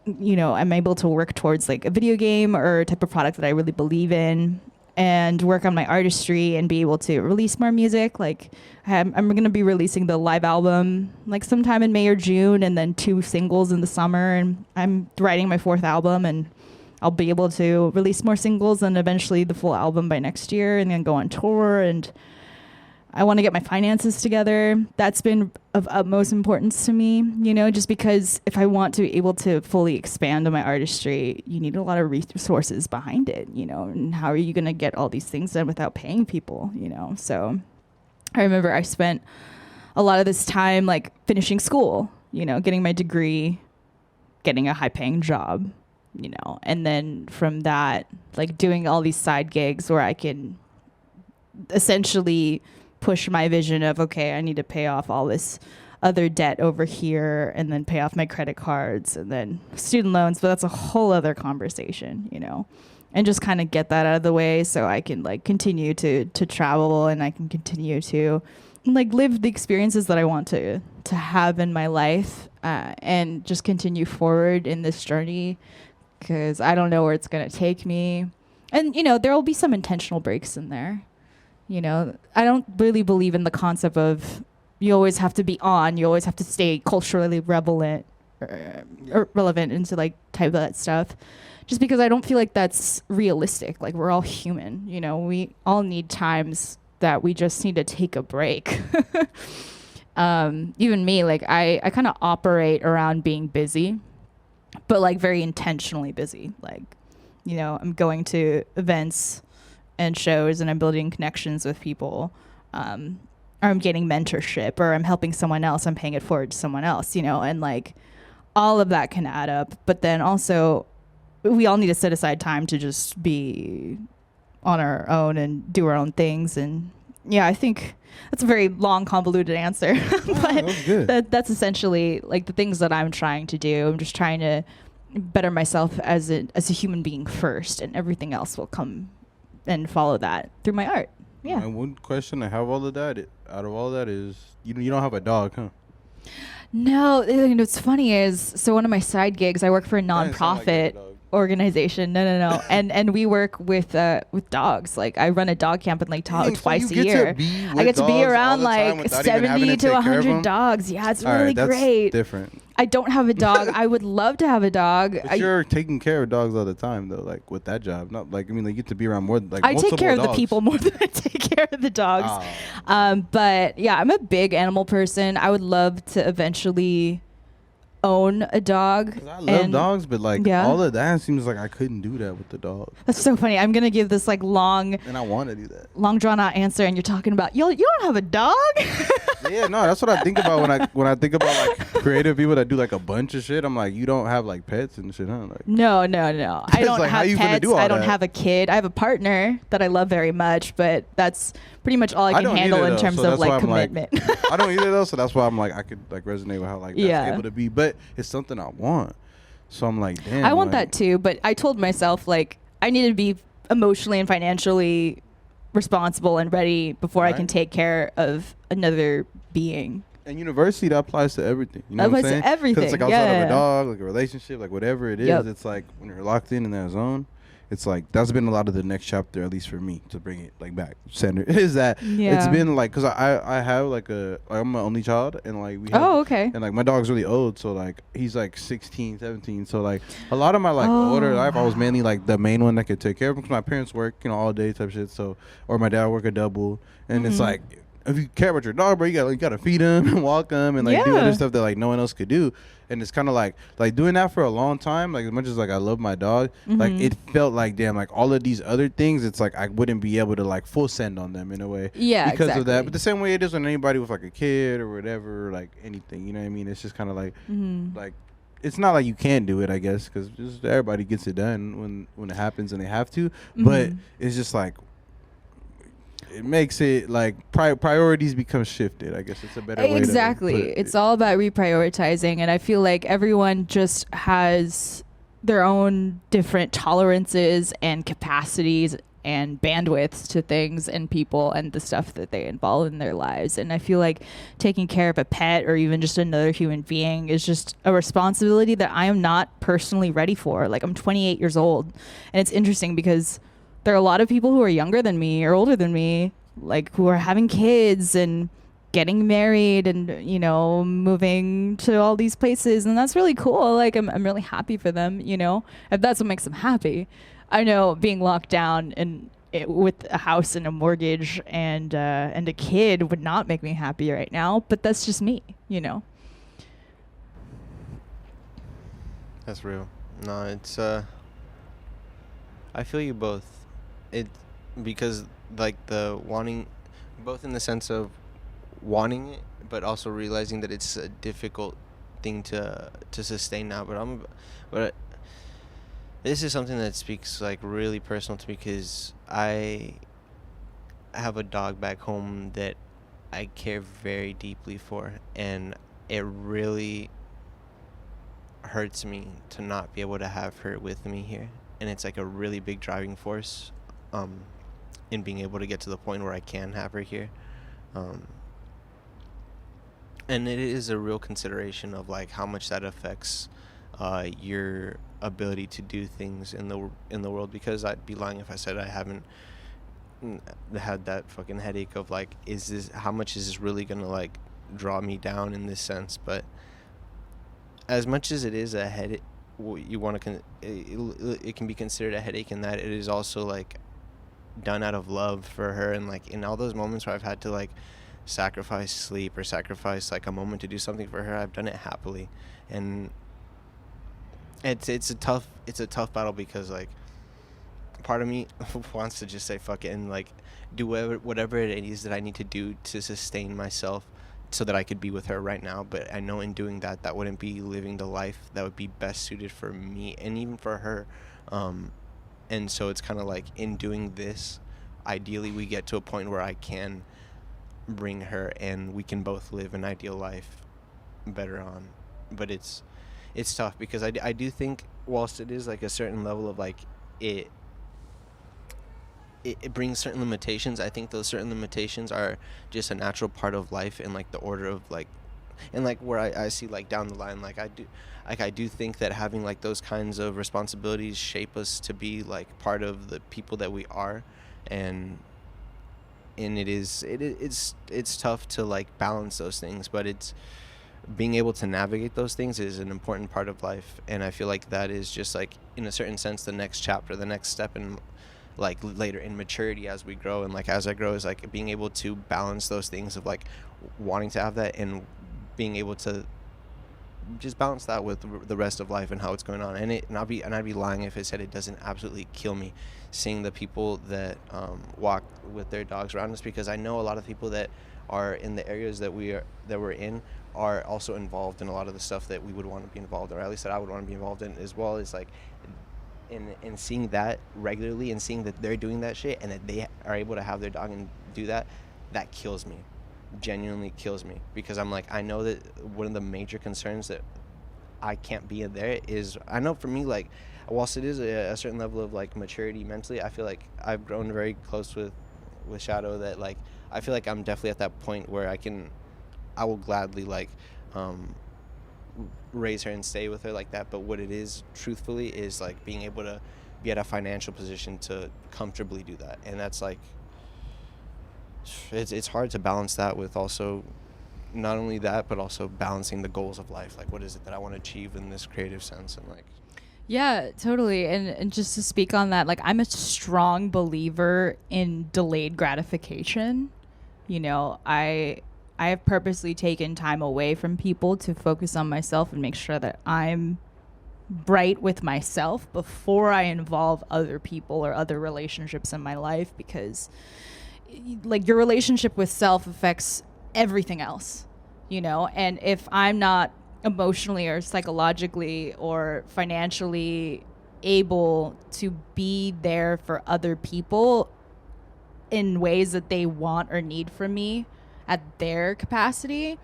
I'm able to work towards like a video game or a type of product that I really believe in, and work on my artistry and be able to release more music. Like I'm going to be releasing the live album like sometime in May or June, and then 2 singles in the summer. And I'm writing my 4th album, and I'll be able to release more singles and eventually the full album by next year, and then go on tour. And I want to get my finances together. That's been of utmost importance to me, just because if I want to be able to fully expand on my artistry, you need a lot of resources behind it, and how are you going to get all these things done without paying people, So I remember I spent a lot of this time like finishing school, getting my degree, getting a high paying job, and then from that, like doing all these side gigs where I can essentially push my vision of, okay, I need to pay off all this other debt over here, and then pay off my credit cards and then student loans, but that's a whole other conversation, and just kind of get that out of the way so I can like continue to travel, and I can continue to like live the experiences that I want to have in my life, and just continue forward in this journey, because I don't know where it's going to take me. And, there will be some intentional breaks in there. I don't really believe in the concept of you always have to be on, you always have to stay culturally relevant or relevant into like type of that stuff, just because I don't feel like that's realistic. Like we're all human, we all need times that we just need to take a break. Even me, like I kind of operate around being busy, but like very intentionally busy. Like, I'm going to events and shows, and I'm building connections with people, or I'm getting mentorship, or I'm helping someone else, I'm paying it forward to someone else, and like all of that can add up. But then also we all need to set aside time to just be on our own and do our own things. And yeah, I think that's a very long, convoluted answer, but that's essentially like the things that I'm trying to do. I'm just trying to better myself as a human being first, and everything else will come and follow that through my art. Yeah. And one question I have all of that out of all that is you don't have a dog, huh? No, what's funny is, so one of my side gigs, I work for a nonprofit organization. No. and we work with dogs. Like, I run a dog camp in Lake Tahoe twice a year. I get to be around like 70 to 100 dogs. Yeah, it's really great. Different. I don't have a dog. I would love to have a dog. But you're taking care of dogs all the time, though. Like with that job, not like you get to be around more. Like I take care of the people more than I take care of the dogs. But yeah, I'm a big animal person. I would love to eventually own a dog. I love dogs, but all of that seems like I couldn't do that with the dog. That's so funny. I'm gonna give this long, and I want to do that, long drawn out answer, and you're talking about you don't have a dog. Yeah, no, that's what I think about when I think about like creative people that do like a bunch of shit. I'm like, you don't have like pets and shit, huh? Like, no. I don't like, have pets. I don't that? have a kid. I have a partner that I love very much, but that's pretty much all I can handle in terms of like commitment. I don't either though, so that's why I'm like I could like resonate with how like that's able to be, but it's something I want. So I'm like, damn. I want that too, but I told myself like I need to be emotionally and financially responsible and ready before I can take care of another being. And university, that applies to everything. You know what I'm saying? To everything. Because it's like outside of a dog, like a relationship, like whatever it is, it's like when you're locked in that zone, it's like that's been a lot of the next chapter, at least for me, to bring it like back center. Is that it's been like because I have like I'm my only child, and like we have, and like my dog's really old, so like he's like 16, 17, so like a lot of my like older life, I was mainly like the main one that could take care of him because my parents work all day type shit, so or my dad work a double, and it's like if you care about your dog, bro, you gotta feed him and walk him and like do other stuff that like no one else could do. And it's kind of like doing that for a long time. Like as much as like I love my dog, like it felt like damn, like all of these other things, it's like I wouldn't be able to like full send on them in a way. Yeah, because of that. But the same way it is when anybody with like a kid or whatever, like anything. You know what I mean? It's just kind of like like it's not like you can't do it, I guess, because just everybody gets it done when it happens and they have to. But it's just like. It makes it like priorities become shifted. I guess it's a better way exactly. To put it. It's all about reprioritizing, and I feel like everyone just has their own different tolerances and capacities and bandwidths to things and people and the stuff that they involve in their lives. And I feel like taking care of a pet or even just another human being is just a responsibility that I am not personally ready for. Like I'm 28 years old, and it's interesting because there are a lot of people who are younger than me or older than me, like who are having kids and getting married and, moving to all these places. And that's really cool. Like, I'm really happy for them, if that's what makes them happy. I know being locked down and with a house and a mortgage and a kid would not make me happy right now, but that's just me, That's real. No, it's, I feel you both. Because like the wanting, both in the sense of wanting it, but also realizing that it's a difficult thing to sustain now. But this is something that speaks like really personal to me because I have a dog back home that I care very deeply for, and it really hurts me to not be able to have her with me here. And it's like a really big driving force in being able to get to the point where I can have her here. And it is a real consideration of like how much that affects your ability to do things in the world, because I'd be lying if I said I haven't had that fucking headache of like, how much is this really gonna like draw me down in this sense. But as much as it is a headache, you want to it can be considered a headache in that it is also like done out of love for her, and like in all those moments where I've had to like sacrifice sleep or sacrifice like a moment to do something for her, I've done it happily. And it's a tough battle because like part of me wants to just say fuck it and like do whatever it is that I need to do to sustain myself so that I could be with her right now. But I know in doing that wouldn't be living the life that would be best suited for me and even for her. And so it's kind of like in doing this, ideally we get to a point where I can bring her and we can both live an ideal life better on. But it's it's tough because I do think whilst it is like a certain level of like it brings certain limitations, I think those certain limitations are just a natural part of life and like the order of like, and like where I see like down the line, like I do think that having like those kinds of responsibilities shape us to be like part of the people that we are, and it's tough to like balance those things, but it's being able to navigate those things is an important part of life. And I feel like that is just like in a certain sense the next chapter, the next step in like later in maturity as we grow. And like as I grow is like being able to balance those things of like wanting to have that and being able to just balance that with the rest of life and how it's going on. And I'd be lying if I said it doesn't absolutely kill me seeing the people that walk with their dogs around us, because I know a lot of people that are in the areas that we're in are also involved in a lot of the stuff that we would want to be involved in, or at least that I would want to be involved in, as well as like in seeing that regularly and seeing that they're doing that shit and that they are able to have their dog and do that kills me, genuinely kills me, because I'm like, I know that one of the major concerns that I can't be in there is, I know for me, like whilst it is a certain level of like maturity mentally, I feel like I've grown very close with Shadow, that like I feel like I'm definitely at that point where I will gladly like raise her and stay with her like that. But what it is truthfully is like being able to be at a financial position to comfortably do that, and that's like it's hard to balance that with also not only that but also balancing the goals of life, like what is it that I want to achieve in this creative sense. And like Yeah, totally. And just to speak on that, like I'm a strong believer in delayed gratification. You know, I have purposely taken time away from people to focus on myself and make sure that I'm bright with myself before I involve other people or other relationships in my life, because like your relationship with self affects everything else, you know? And if I'm not emotionally or psychologically or financially able to be there for other people in ways that they want or need from me at their capacity,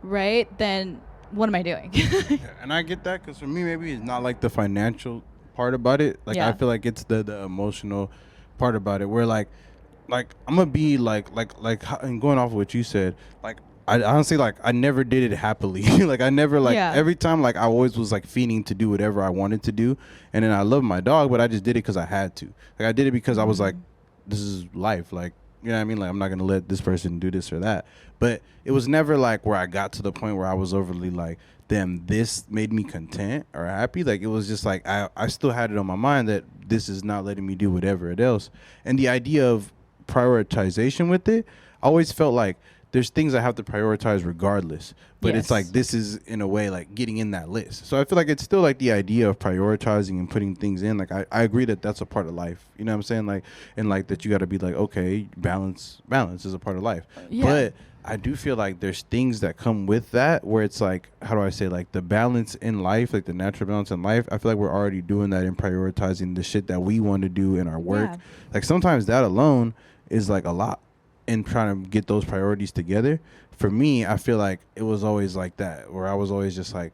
right, then what am I doing? Yeah, and I get that, because for me maybe it's not like the financial part about it, like I feel like it's the emotional part about it, where like I'm gonna be like and going off of what you said, like I honestly, like I never did it happily. Like I never, like every time, like I always was like fiending to do whatever I wanted to do, and then I love my dog, but I just did it because I had to. Like I did it because I was like, this is life, like, you know what I mean? Like I'm not gonna let this person do this or that. But it was never like where I got to the point where I was overly like, damn, this made me content or happy. Like it was just like I still had it on my mind that this is not letting me do whatever it else. And the idea of prioritization with it, I always felt like there's things I have to prioritize regardless, but it's like this is in a way like getting in that list. So I feel like it's still like the idea of prioritizing and putting things in. Like I agree that that's a part of life. You know what I'm saying? Like, and like that you got to be like, okay, balance is a part of life. But I do feel like there's things that come with that where it's like, how do I say, like the balance in life, like the natural balance in life. I feel like we're already doing that in prioritizing the shit that we want to do in our work. Yeah. Like sometimes that alone is like a lot. And trying to get those priorities together. For me, I feel like it was always like that, where I was always just like,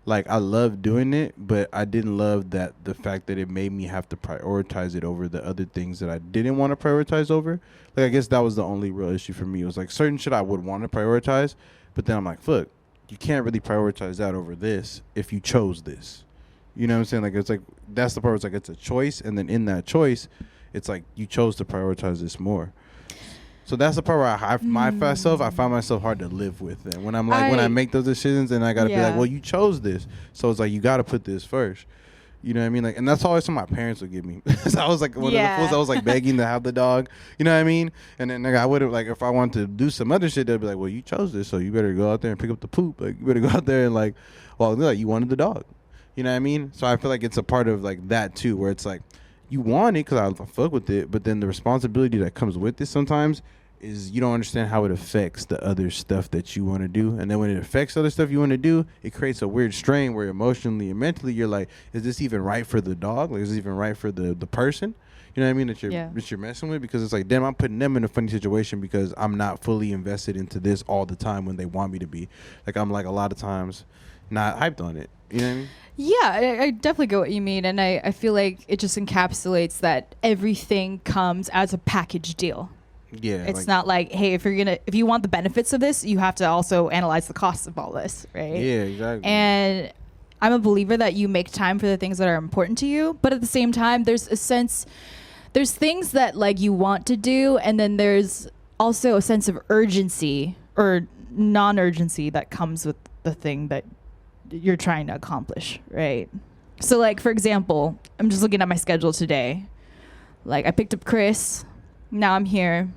like I love doing it, but I didn't love that the fact that it made me have to prioritize it over the other things that I didn't want to prioritize over. Like I guess that was the only real issue for me. It was like certain shit I would want to prioritize, but then I'm like, fuck, you can't really prioritize that over this if you chose this. You know what I'm saying? Like it's like that's the part where it's like it's a choice, and then in that choice, it's like you chose to prioritize this more. So that's the part where I find myself hard to live with. And when I'm like, when I make those decisions, and I got to be like, well, you chose this. So it's like, you got to put this first. You know what I mean? Like, and that's always something my parents would give me. So I was like, one of the fools I was like begging to have the dog. You know what I mean? And then like, I would have, like, if I wanted to do some other shit, they'd be like, well, you chose this. So you better go out there and pick up the poop. Like, you better go out there and like, well, like, you wanted the dog. You know what I mean? So I feel like it's a part of like that too, where it's like, you want it because I fuck with it. But then the responsibility that comes with it sometimes is you don't understand how it affects the other stuff that you want to do. And then when it affects other stuff you want to do, it creates a weird strain where emotionally and mentally you're like, is this even right for the dog? Like, is this even right for the person? You know You know what I mean? That you're Yeah. that you're messing with, because it's like, damn, I'm putting them in a funny situation because I'm not fully invested into this all the time when they want me to be. Like, I'm like a lot of times not hyped on it. You know what I mean? Yeah, I definitely get what you mean, and I feel like it just encapsulates that everything comes as a package deal. Yeah. It's not like, hey, if you want the benefits of this, you have to also analyze the costs of all this, right? Yeah, exactly. And I'm a believer that you make time for the things that are important to you, but at the same time, there's things that like you want to do, and then there's also a sense of urgency or non-urgency that comes with the thing that you're trying to accomplish, right? So like, for example, I'm just looking at my schedule today. Like, I picked up Chris. Now I'm here.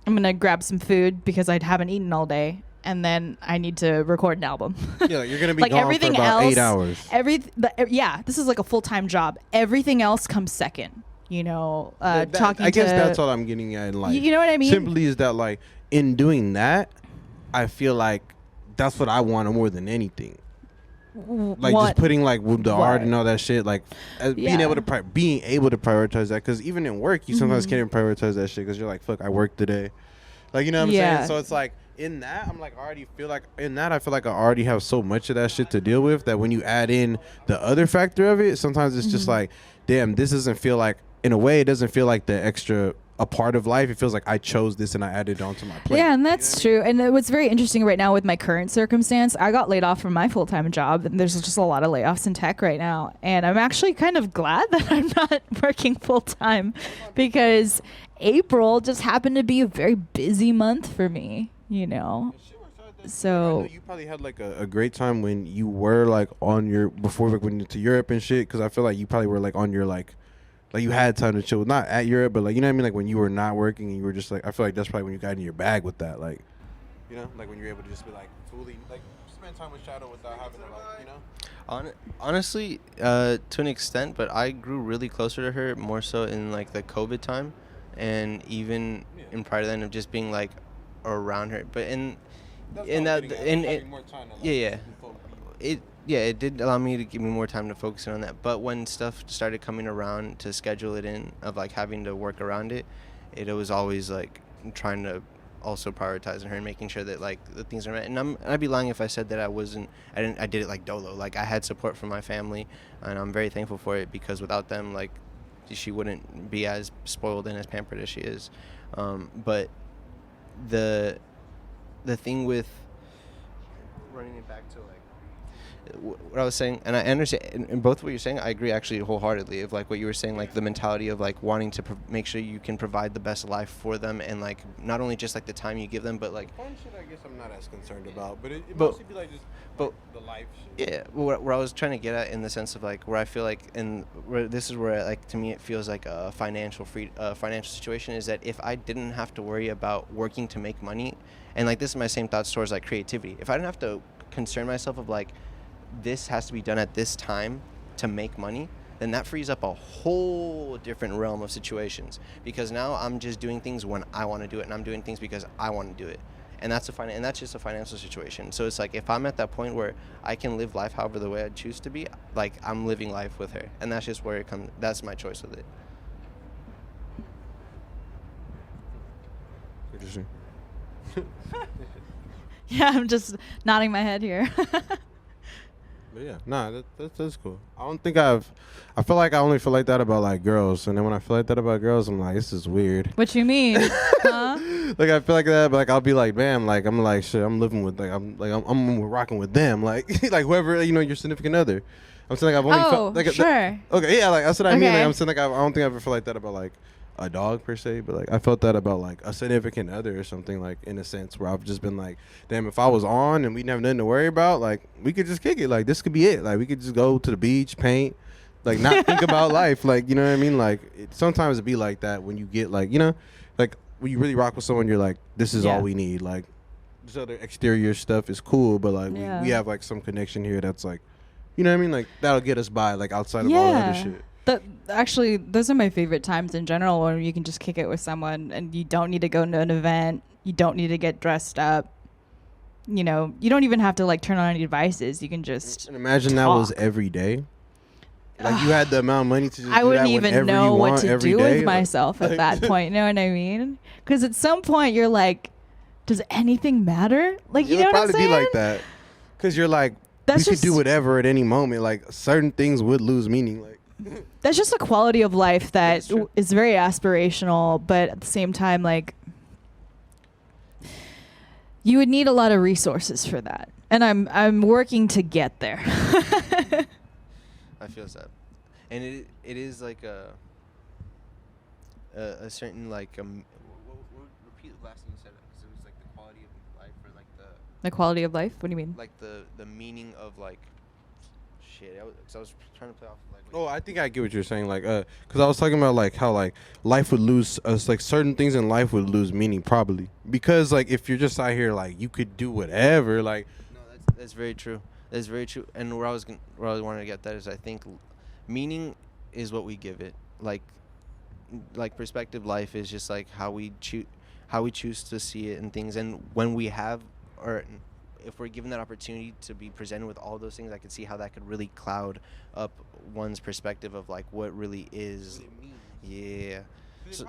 I'm going to grab some food because I haven't eaten all day. And then I need to record an album. Yeah, you're going to be like gone everything for about else, 8 hours. Yeah, this is like a full-time job. Everything else comes second. You know, talking I guess to, that's all I'm getting at in life. You know what I mean? Simply is that, like, in doing that, I feel like that's what I want more than anything. Like, just putting like the art and all that shit, like being able to prioritize that, because even in work you sometimes can't even prioritize that shit because you're like, fuck, I worked today, like, you know what I'm saying? So it's like, in that, I'm like, I feel like I already have so much of that shit to deal with that when you add in the other factor of it, sometimes it's just like, damn, this doesn't feel like, in a way, it doesn't feel like the extra a part of life. It feels like I chose this and I added it onto my plate. Yeah, and that's true. And what's very interesting right now with my current circumstance, I got laid off from my full-time job, and there's just a lot of layoffs in tech right now. And I'm actually kind of glad that I'm not working full-time, because April just happened to be a very busy month for me, you know. So you probably had like a great time when you were like on your, before like when you went to Europe and shit, because I feel like you probably were like on your like you had time to chill, not at Europe, but like, you know what I mean, like when you were not working and you were just like, I feel like that's probably when you got in your bag with that, like, you know, like when you're able to just be like fully like spend time with Shadow without having to, like, you know. Honestly, to an extent, but I grew really closer to her more so in like the COVID time, and even in prior to then of just being like around her. But it did allow me to give me more time to focus on that. But when stuff started coming around to schedule it in, of like having to work around it, it was always like trying to also prioritizing her and making sure that like the things are met. And I'd be lying if I said that I did it like dolo. Like, I had support from my family, and I'm very thankful for it, because without them, like, she wouldn't be as spoiled and as pampered as she is. But the thing with running it back to like what I was saying, and I understand in both what you're saying, I agree actually wholeheartedly, of like what you were saying, like the mentality of like wanting to make sure you can provide the best life for them, and like not only just like the time you give them, but like fun shit I guess I'm not as concerned about, but it mostly be like just like the life shit. Yeah, where I was trying to get at, in the sense of like where I feel like, and where this is where like to me it feels like a financial situation, is that if I didn't have to worry about working to make money, and like this is my same thoughts towards like creativity, if I didn't have to concern myself of like this has to be done at this time to make money, then that frees up a whole different realm of situations, because now I'm just doing things when I want to do it, and I'm doing things because I want to do it, and that's just a financial situation. So it's like, if I'm at that point where I can live life however the way I choose to be, like, I'm living life with her, and that's just where it comes. That's my choice with it. Interesting. yeah, I'm just nodding my head here. But yeah, nah, that's cool. I feel like I only feel like that about like girls, and then when I feel like that about girls, I'm like, this is weird. What you mean? Huh? Like, I feel like that, but like I'll be like, bam, like I'm like, shit, I'm living with I'm rocking with them, like like whoever, you know, your significant other. I'm saying like I've only felt like sure. Okay, yeah, like that's what I mean. Okay. Like, I'm saying like I don't think I ever feel like that about like a dog per se, but like I felt that about like a significant other or something, like in a sense where I've just been like, damn, if I was on and we didn't have nothing to worry about, like we could just kick it, like this could be it, like we could just go to the beach, paint, like not think about life, like, you know what I mean, like sometimes it be like that when you get like, you know, like when you really rock with someone, you're like, this is all we need, like this other exterior stuff is cool, but like we have like some connection here that's like, you know what I mean, like that'll get us by, like outside of all the other shit. Actually, those are my favorite times in general, when you can just kick it with someone and you don't need to go to an event. You don't need to get dressed up. You know, you don't even have to like turn on any devices. You can just and imagine talk. that was every day. Like you had the amount of money to just I do wouldn't that even whenever know you what want to every do day. with myself at that point. You know what I mean? Because at some point you're like, does anything matter? Like, you It know would what I'm probably saying? be like that. Because you're like, That's we could do just- whatever at any moment. Like certain things would lose meaning. Like That's just a quality of life that is very aspirational, but at the same time, like, you would need a lot of resources for that. And I'm working to get there. I feel that, and it is like a certain like repeat the last thing you said, because it was like the quality of life, or like The quality of life? What do you mean? like the meaning of like shit. Because I was trying to play off like. Oh, I think I get what you're saying. Like, because I was talking about like how like life would lose us, like certain things in life would lose meaning probably because like if you're just out here like you could do whatever, like. No, that's very true. That's very true. And where I wanted to get that is I think meaning is what we give it. Like perspective life is just like how we choose to see it and things. And when we have, or if we're given that opportunity to be presented with all those things, I could see how that could really cloud up one's perspective of like what really is. Yeah. It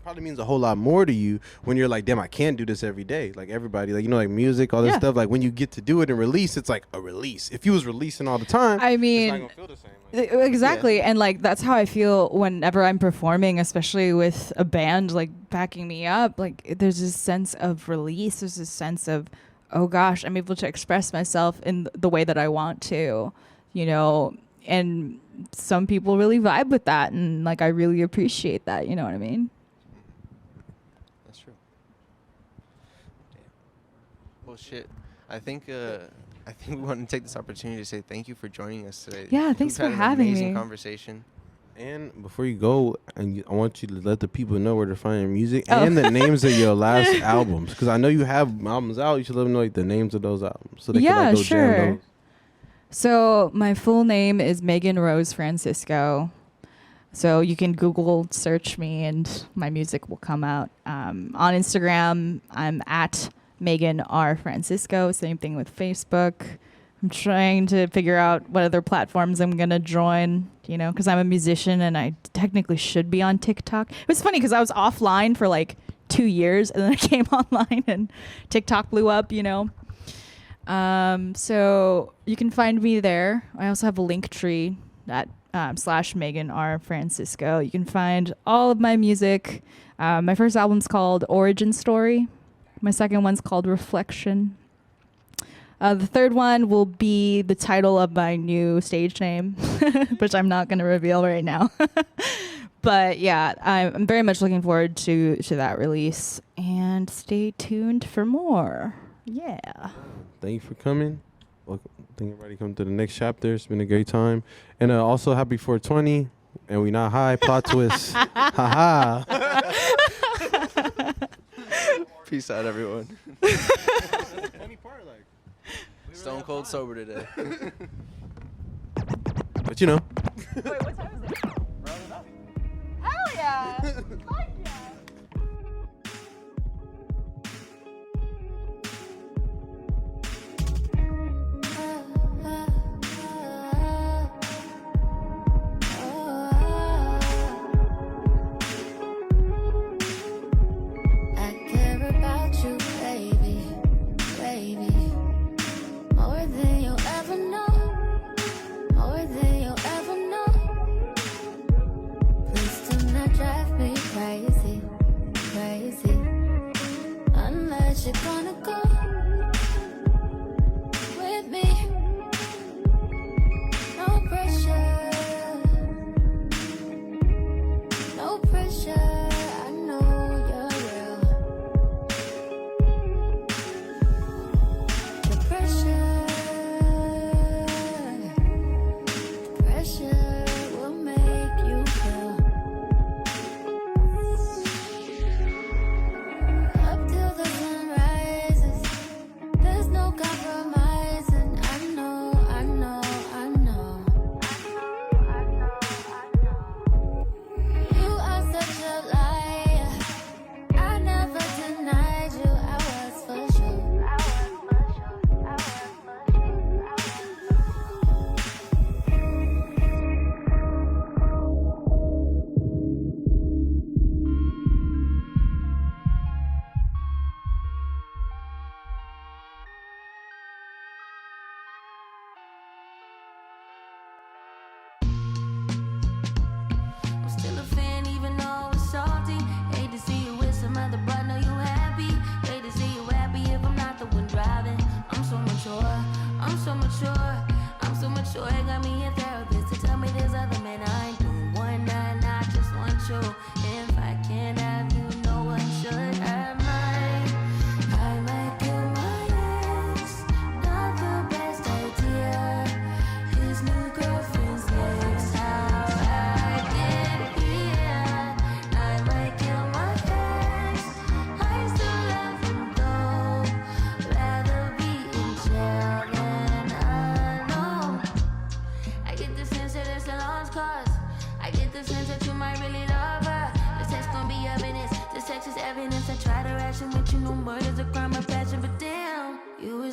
probably means a whole lot more to you when you're like, damn, I can't do this every day. Like everybody, like, you know, like music, all this stuff. Like when you get to do it and release, it's like a release. If you was releasing all the time, I mean, it's not gonna feel the same. Like, exactly. Yeah. And like that's how I feel whenever I'm performing, especially with a band like backing me up. Like there's this sense of release. There's this sense of, oh gosh, I'm able to express myself in the way that I want to, you know. And some people really vibe with that, and like I really appreciate that. You know what I mean? That's true. Damn. Well, shit. I think we want to take this opportunity to say thank you for joining us today. Yeah, thanks for having me. Amazing conversation. And before you go, I want you to let the people know where to find your music and the names of your last albums, because I know you have albums out. You should let them know like the names of those albums, so they can like, go jam those. So my full name is Megan Rose Francisco. So you can Google search me and my music will come out. On Instagram, I'm at Megan R. Francisco. Same thing with Facebook. I'm trying to figure out what other platforms I'm going to join, you know, because I'm a musician and I technically should be on TikTok. It was funny because I was offline for like 2 years and then I came online and TikTok blew up, you know. So you can find me there. I also have a link tree at / Megan R. Francisco. You can find all of my music. My first album's called Origin Story. My second one's called Reflection. The third one will be the title of my new stage name, which I'm not going to reveal right now. But yeah, I'm very much looking forward to that release. And stay tuned for more. Yeah. Thank you for coming. Welcome. Thank everybody come to the next chapter. It's been a great time. And also happy 420. And we not high. Plot twist. Ha ha. Peace out, everyone. Stone cold sober today. But you know. Wait, what time is it? Hell yeah! Fuck yeah! Drive me crazy.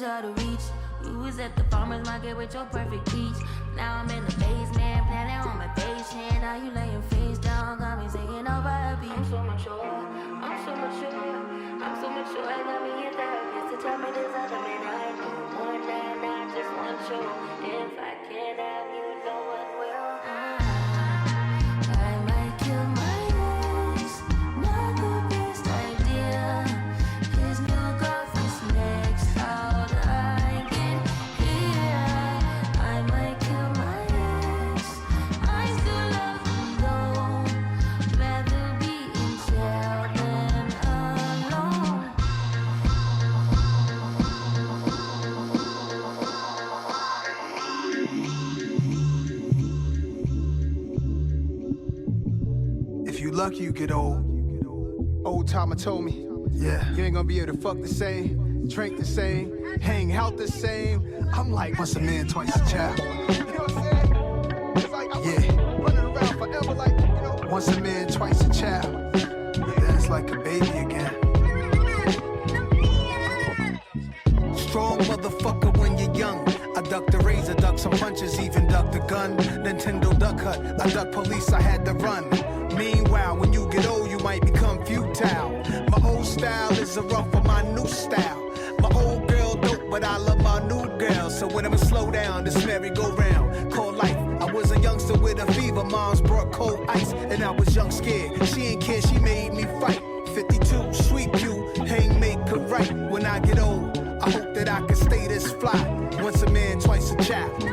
out of reach. You was at the farmer's market with your perfect peach. Now I'm in the basement, planning on my patient. Now you laying face down, got me singing over a beat. I'm so mature, I'm so mature, I'm so mature. I got me in therapist to tell me there's other men I don't want that, I just want you. If I can't have you, no one will. I might kill my ex, not the best idea. His new girlfriend's next, how'd I get here? I might kill my ex, I still love him though. Rather be in jail than alone. If you lucky, you get old. Old timer told me, yeah, you ain't gonna be able to fuck the same, drink the same, hang out the same. I'm like, once a man, twice a child. You know what I'm saying? It's like I'm running around forever, like, you know, once a man, twice a child. Yeah, it's like a baby again. Strong motherfucker when you're young. I ducked the razor, ducked some punches, even ducked the gun. Nintendo Duck Hunt, I ducked police, I had to run. Meanwhile, when you get old, you might become futile. My old style is a rough for my new style. My old girl dope, but I love my new girl. So when I'ma slow down, this merry-go-round. Called life, I was a youngster with a fever. Moms brought cold ice, and I was young scared. She ain't care, she made me fight. 52, sweep you, hang, make her right. When I get old, I hope that I can stay this fly. Once a man, twice a child.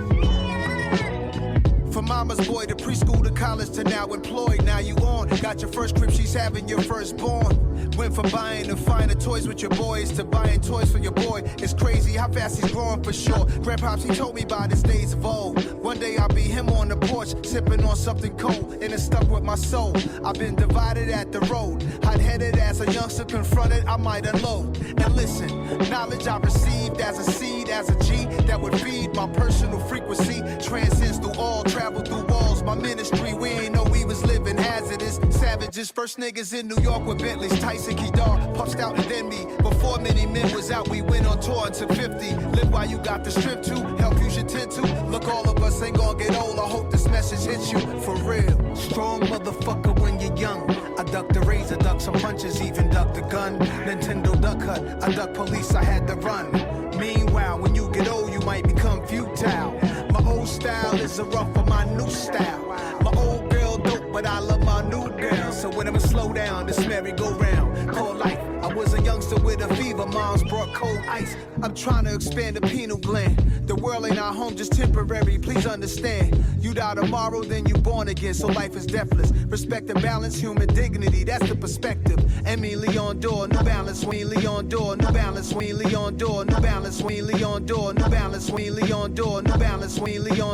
From mama's boy to preschool to college to now employed. Now you on, got your first crib, she's having your firstborn. Went from buying and finding toys with your boys to buying toys for your boy. It's crazy how fast he's growing for sure. Grandpops, he told me about his days of old. One day I'll be him on the porch, sipping on something cold, and it's stuck with my soul. I've been divided at the road, hot-headed as a youngster confronted, I might unload. And listen, knowledge I received as a seed, as a G, that would feed my personal frequency. Transcends through all, travel through walls. My ministry, we ain't know we was living hazardous. Savages, first niggas in New York with Bentleys. Tyson Kedar, puffed out and then me. Before many men was out, we went on tour to 50. Live while you got the strip to, help you should tend to. Look, all of us ain't gonna get old. I hope this message hits you for real. Strong motherfucker when you're young. I ducked the razor, ducked some punches, even ducked the gun. Nintendo Duck Hunt, I ducked police, I had to run. Meanwhile, when you get old, you might become futile. My old style is a rough for my new style. My old girl dope, but I love my new girl. So when I'ma slow down, this merry-go-round. Call life, I was a youngster with a fever. Moms brought cold ice. I'm trying to expand the pineal gland. The world ain't our home, just temporary, please understand. You die tomorrow, then you born again, so life is deathless. Respect and balance, human dignity, that's the perspective. Emmy Leon Dore, New Balance, Wayne Leon Dore, New Balance, Wayne Leon Dore, New Balance, Wayne Leon Dore, New Balance, Wayne Leon Dore, New Balance, Wayne Leon